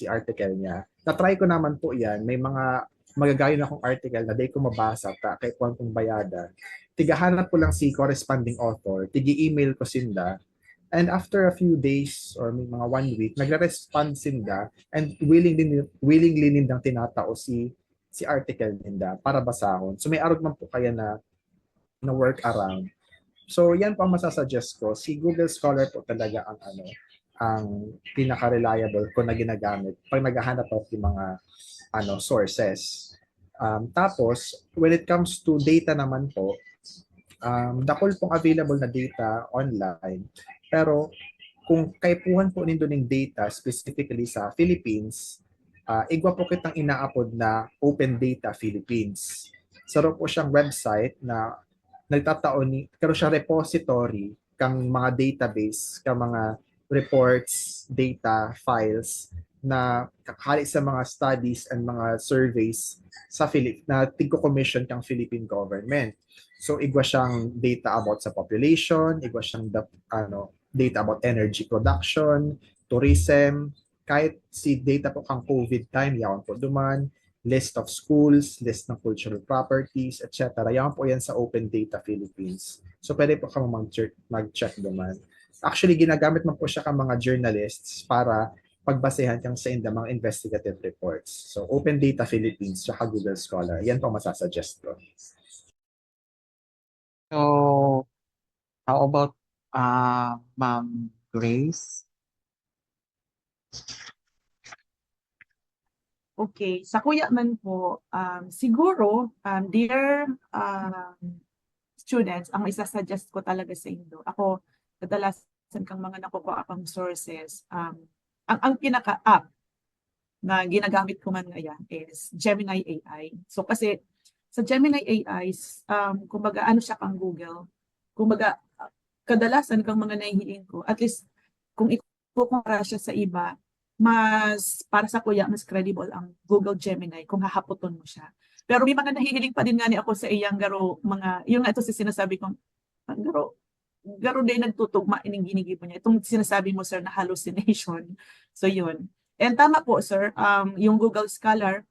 article niya. Na-try ko naman po yan. May mga magagayon akong article na di ko mabasa kay kuwan kong bayada. Tigahanap ko lang si corresponding author, tigi-email ko sinda, and after a few days or may mga 1 week, nagre-respond sinda and willingly nindang tinatao si article ninda para basahon. So may arog man po kaya na work around. So yan po ang masasuggest ko. Si Google Scholar po talaga ang pinaka-reliable ko na ginagamit pag naghahanap ako ng mga sources. Tapos when it comes to data naman po, dakol pong available na data online. Pero kung kaipuhan po nindo ng data specifically sa Philippines, igwa po kitang inaapod na Open Data Philippines. Saro po siyang website na nagtataon pero siya repository kang mga database, kang mga reports, data, files na kakali sa mga studies and mga surveys sa na tigko-commission kang Philippine government. So igwa siyang data about sa population, igwa siyang data about energy production, tourism, kahit si data po kang COVID time, yawan po duman, list of schools, list ng cultural properties, etc. Yawan po yan sa Open Data Philippines. So pwede po kang mag-check duman. Actually, ginagamit man po siya ng mga journalists para pagbasehan kang sa mga investigative reports. So, Open Data Philippines, tsaka Google Scholar. Yan po masasuggest ko. So, how about Ma'am Grace? Okay, sa kuya man po, siguro, dear students, ang isasuggest ko talaga sa inyo, ako, kadalasan kang mga nakukuha akong sources, ang pinaka-app na ginagamit ko man ngayon is Gemini AI. So kasi sa Gemini AI, kumbaga ano siya kang Google, kumbaga kadalasan kang mga nahihiling ko, at least kung ikukumpara siya sa iba, mas para sa kuya, mas credible ang Google Gemini kung hahapoton mo siya. Pero may mga nahihiling pa din nga ni ako sa iyang garo, yung ito si sinasabi kong, garo din nagtutugma ining ginigibo niya. Itong sinasabi mo, sir, na hallucination. So yun. And tama po, sir, yung Google Scholar,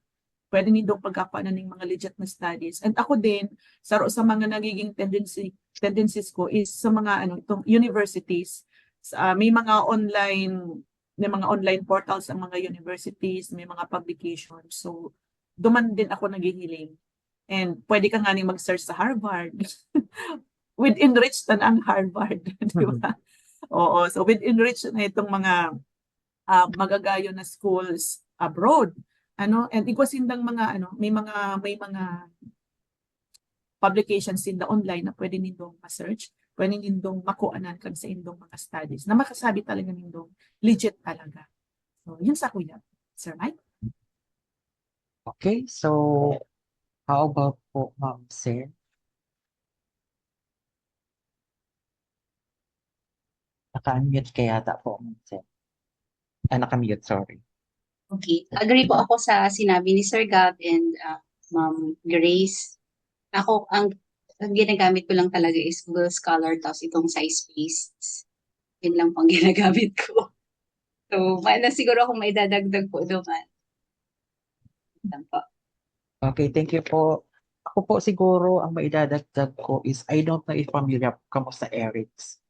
pwede nindong pagkakuha na ng mga legit na studies. And ako din, sa mga nagiging tendencies ko is sa mga itong universities, may mga online portals ang mga universities, may mga publications. So, duman din ako naghihiling. And pwede ka nga mag-search sa Harvard. With enriched na ang Harvard. Di ba? Oo. So, with enriched na itong mga magagayo na schools abroad. And igwasindang mga may mga publications in the online na pwede nindong ma-search, pwede nindong makuanan kan sa indong mga studies na makasabi talaga nindong legit talaga. So, yun sa kuya. Sir Mike? Okay, so how about po Ma'am Sen? Naka-unmute kaya yata po, Ma'am Sen. Naka-mute, sorry. Okay. Agree po ako sa sinabi ni Sir Gab and Ma'am Grace. Ako, ang ginagamit ko lang talaga is Google Scholar tapos itong SciSpace. Yun lang pang ginagamit ko. So, na siguro akong may dadagdag po doon. Yan po. Okay, thank you po. Ako po siguro ang maidadagdag ko is I don't know if familiar ka mo sa ERICS.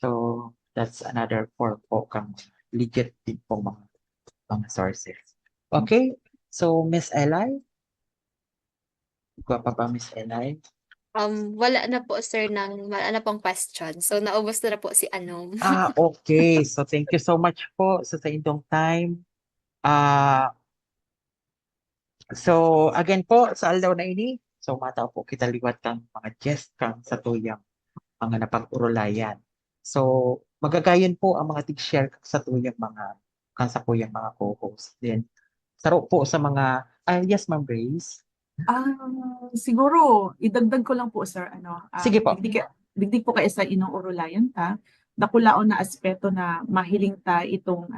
So that's another form po kang legit din po mga sources. Okay, so Miss Eli? Ikaw pa ba Miss Eli? Wala na po sir wala na pong question. So naubos na po si Anom. Okay. So thank you so much po sa inyong time. So again po sa aldaw na ini, so mataw po kita liwat kang mga guest kang sa tuyang mga napag-urulayan. So magagayon po ang mga tig-share sa tuyang mga kang sa tuyang mga co-host. Then saro po sa mga yes Ma'am Grace. Siguro, idagdag ko lang po, sir, Sige po. digdig po kayo sa inuurulayan ta. Dakulaon na aspeto na mahiling ta itong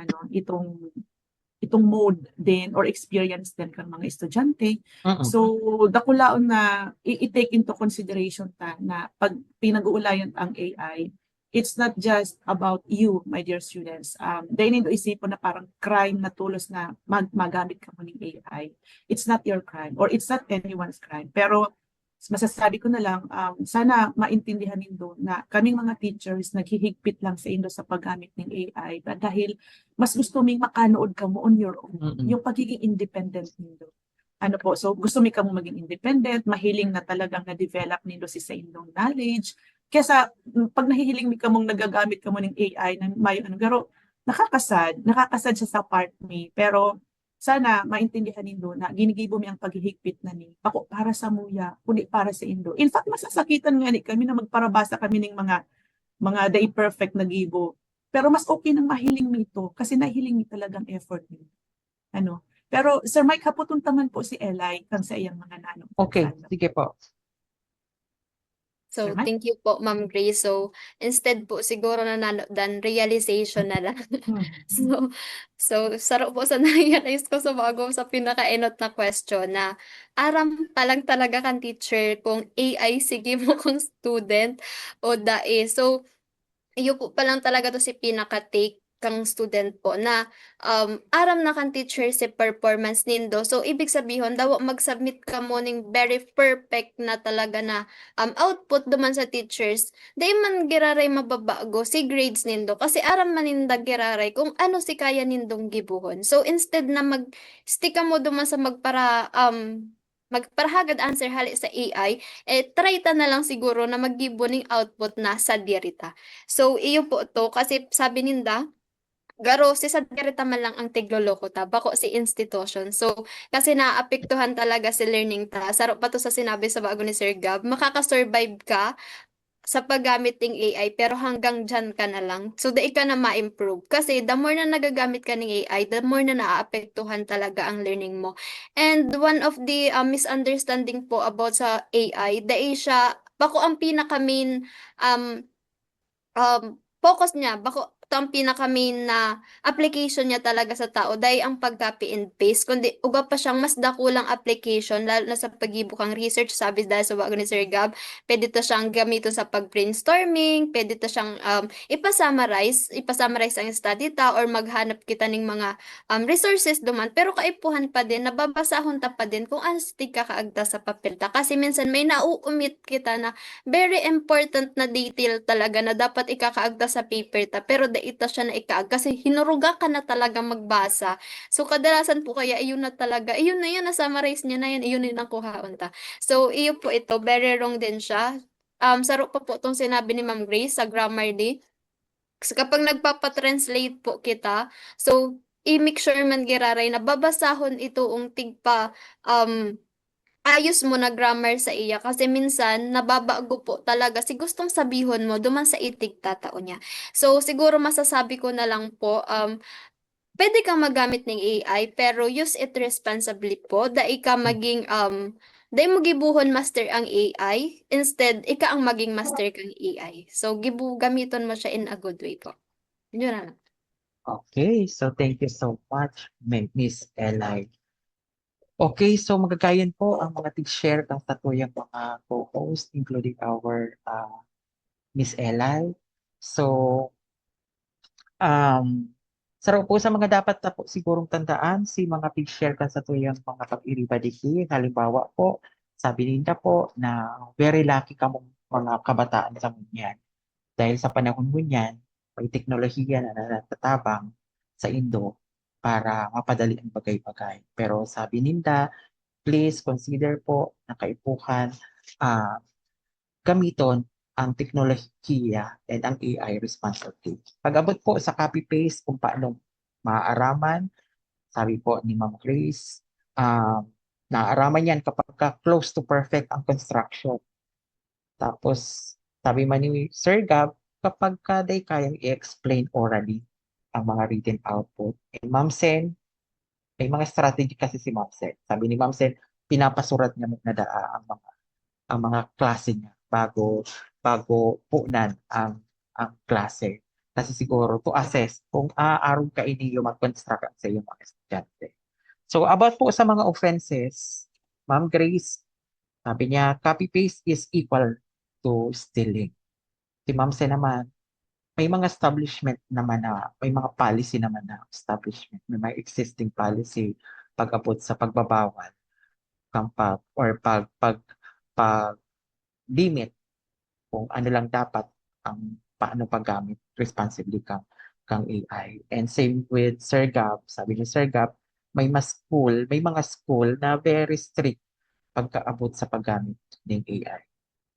mode din or experience din kan mga estudyante. So, dakulaon na i-take into consideration ta na pag pinag-uulayan ang AI, it's not just about you, my dear students. Dahil nindo isipon na parang crime na tulos na magamit ka mo ng AI. It's not your crime or it's not anyone's crime. Pero masasabi ko na lang, sana maintindihan nindo na kaming mga teachers naghihigpit lang sa indo sa paggamit ng AI dahil mas gusto ming makanood ka mo on your own. Yung pagiging independent nindo. So gusto mi ka mo maging independent, mahiling na talagang na-develop nindo si sa indong knowledge. Kesa pag nahihiling mi ka mong nagagamit ka mo ng AI na may pero nakakasad siya sa part me. Pero sana maintindihan nindo na ginigibo mi ang paghihigpit na ni ako para sa muya, kundi para sa indo. In fact, masasakitan nga ni kami na magparabasa kami ng mga day perfect na gibo. Pero mas okay nang mahiling mi ito kasi nahiling mi talagang effort mi. Pero Sir Mike, haputon taman po si Eli kang sa iyang mga nanong. Okay, sige po. So, Naman? thank you po, Ma'am Grace. So, instead po, siguro na than realization na lang. So, saro po sa na-realize ko sa bago sa pinaka-enot na question na aram pa lang talaga kan teacher kung AI sige mo kung student o dae. So, iyo po pa lang talaga to si pinaka-take kang student po na aram na kan teacher si performance nindo. So, ibig sabihin, daw mag-submit ka mo ning very perfect na talaga na output duman sa teachers. Di man giraray mababago si grades nindo kasi aram man ninda giraray kung ano si kaya nindong gibuhon. So, instead na mag-stick ka mo duman sa magparahagad answer hali sa AI, try ta na lang siguro na mag-gibo ning output na sa dirita. So, iyo po to kasi sabi ninda, garo si Sadirita man lang ang tigloloko ta, bako si institution. So, kasi naapektuhan talaga si learning ta. Saro pa to sa sinabi sa bago ni Sir Gab, makakasurvive ka sa paggamit ng AI pero hanggang dyan ka na lang. So, dai ka na ma-improve. Kasi the more na nagagamit ka ng AI, the more na naaapektuhan talaga ang learning mo. And one of the misunderstanding po about sa AI, dai siya, bako ang pinaka-main um, focus niya, bako ito ang pinaka-main na application niya talaga sa tao, dahil ang pag-copy and paste, kundi uga pa siyang mas dakulang application, lalo na sa paghibukang research, sabi dahil sa bago ni Sir Gab, pwede to siyang gamiton sa pag-brainstorming, pwede to siyang ipasummarize ang study ta, or maghanap kita ng mga resources duman, pero kaipuhan pa din, nababasahon ta pa din kung ano stig ka kaagta sa papel ta, kasi minsan may nauumit kita na very important na detail talaga na dapat ikakaagta sa paper ta, pero ita siya na ikaag kasi hinuruga ka na talaga magbasa. So, kadalasan po kaya iyon na talaga, iyon na yan, na-summarize niya na yan, iyon yung nakuhaon ta. So, iyo po ito, very wrong din siya. Saro pa po itong sinabi ni Ma'am Grace sa Grammarly. Kasi kapag nagpapa-translate po kita, so, i-make sure man giraray na babasahon ito ang tigpa ayos mo na grammar sa iya kasi minsan nababago po talaga si gustong sabihon mo duman sa itig tatao niya. So siguro masasabi ko na lang po pwede kang magamit ng AI pero use it responsibly po. Dai ka maging dai mo gibuhon master ang AI, instead ika ang maging master kang AI. So gamiton mo siya in a good way po. Yun na lang. Okay, so thank you so much, Miss Eli. Okay, so magagayon po ang mga tig-share ng tatuyang mga co-host, including our Miss Eli. So, sarap po sa mga dapat na po sigurong tandaan, si mga tig-share kan sa tuyang mga pag-iribadiki. Halimbawa po, sabi ninda po na very lucky ka mong mga kabataan sa munyan. Dahil sa panahon mo niyan, may teknolohiya na natatabang sa Indo para mapadali ang bagay-bagay. Pero sabi ninda, please consider po na kaipuhan gamiton ang teknolohiya and ang AI responsibly. Pag-abot po sa copy-paste kung paano maaaraman, sabi po ni Ma'am Grace, naaaraman yan kapag close to perfect ang construction. Tapos, sabi man ni Sir Gab, kapag day kayang i-explain orally ang mga written output. And Ma'am Sen, may mga strategy kasi si Ma'am Sen. Sabi ni Ma'am Sen, pinapasurat niya muna ang mga klase niya bago punan ang klase. Kasi siguro to assess kung aarong ka iniyo mag-construct sa iyong mga estudyante. So about po sa mga offenses, Ma'am Grace, sabi niya, copy-paste is equal to stealing. Si Ma'am Sen naman, may mga establishment naman na, may mga policy naman na establishment, may mga existing policy pag-abot sa pagbabawal pag limit kung ano lang dapat ang paano paggamit responsibly kang AI. And same with Sir Gab, sabi ni Sir Gab, may mga school na very strict pagkaabot sa paggamit ng AI.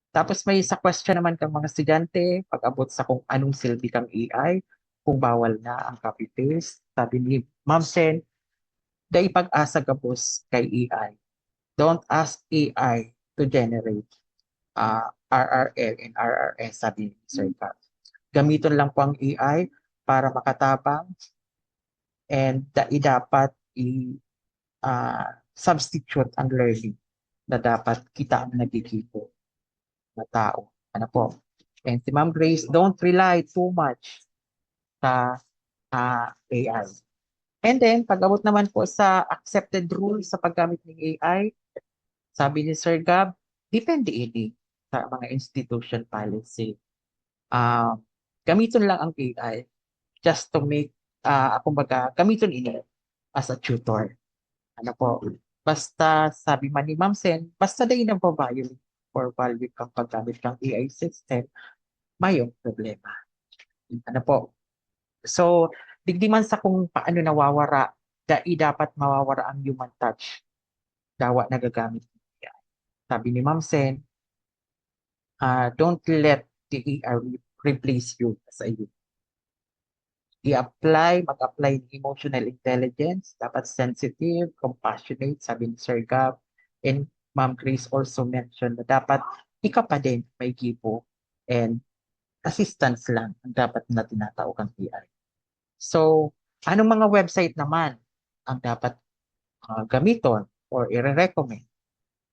Tapos may sa question naman kang mga estudyante, pag-abot sa kung anong silbi kang AI, kung bawal na ang copy-paste. Sabi ni Ma'am Sen, dahil pag-asa gabos kay AI. Don't ask AI to generate RRL and RRS, sabi ni Sir Gab. Gamiton lang po ang AI para makatabang and dapat substitute ang learning na dapat kita ang nagigibo na tao Ano po? And si Ma'am Grace, don't rely too much sa AI. And then, pag-abot naman po sa accepted rules sa paggamit ng AI, sabi ni Sir Gab, depende ini sa mga institution policy. Ah, gamitin lang ang AI just to make, kumbaga, gamitin ini as a tutor. Ano po? Basta, sabi man ni Ma'am Sen, basta dahil nagpa-violate or value kang paggamit ng AI system, mayong problema. Ano po? So, digdi man sa kung paano nawawara, dapat mawawara ang human touch. Dawa nagagamit ng AI. Sabi ni Ma'am Sen, don't let the AI replace you as a human. Mag-apply ng emotional intelligence, dapat sensitive, compassionate, sabi ni Sir Gab. And Ma'am Grace also mentioned na dapat ikaw pa din may gibo and assistance lang ang dapat na tinatawag ang AI. So, anong mga website naman ang dapat gamiton or i-recommend?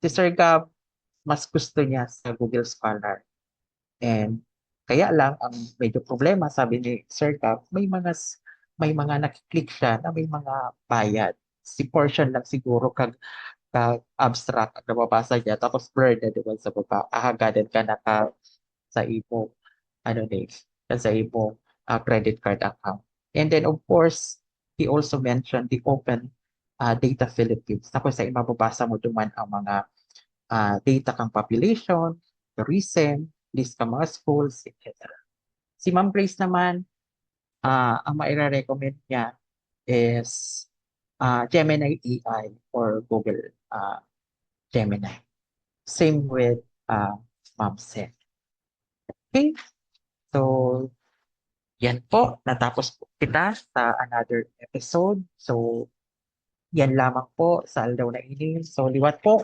Si Sir Gab, mas gusto niya sa Google Scholar. And kaya lang ang medyo problema, sabi ni Sir Gab, may mga nakiklik siya na may mga bayad. Si portion lang siguro kag abstract ang nababasa niya, tapos blurred na diba sa baba. Ahagadan ka na sa imo, sa imo credit card account. And then of course, he also mentioned the Open Data Philippines. Tapos sa mababasa mo duman ang mga data kang population, tourism, list ka mga schools, etc. Si Ma'am Grace naman, ang maire-recommend niya is Gemini AI or Google Gemini. Same with Ma'am Sen. Okay, so yan po, natapos po kita sa another episode. So yan lamang po sa aldaw na ini. So liwat po,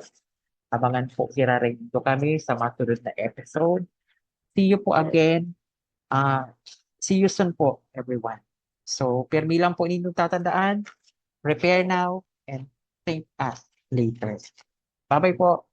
abangan po kirarin kami sa masunod na episode. See you po again. See you soon po, everyone. So, permi lang po ninyong tatandaan, prepare now and think us later. Bye-bye po.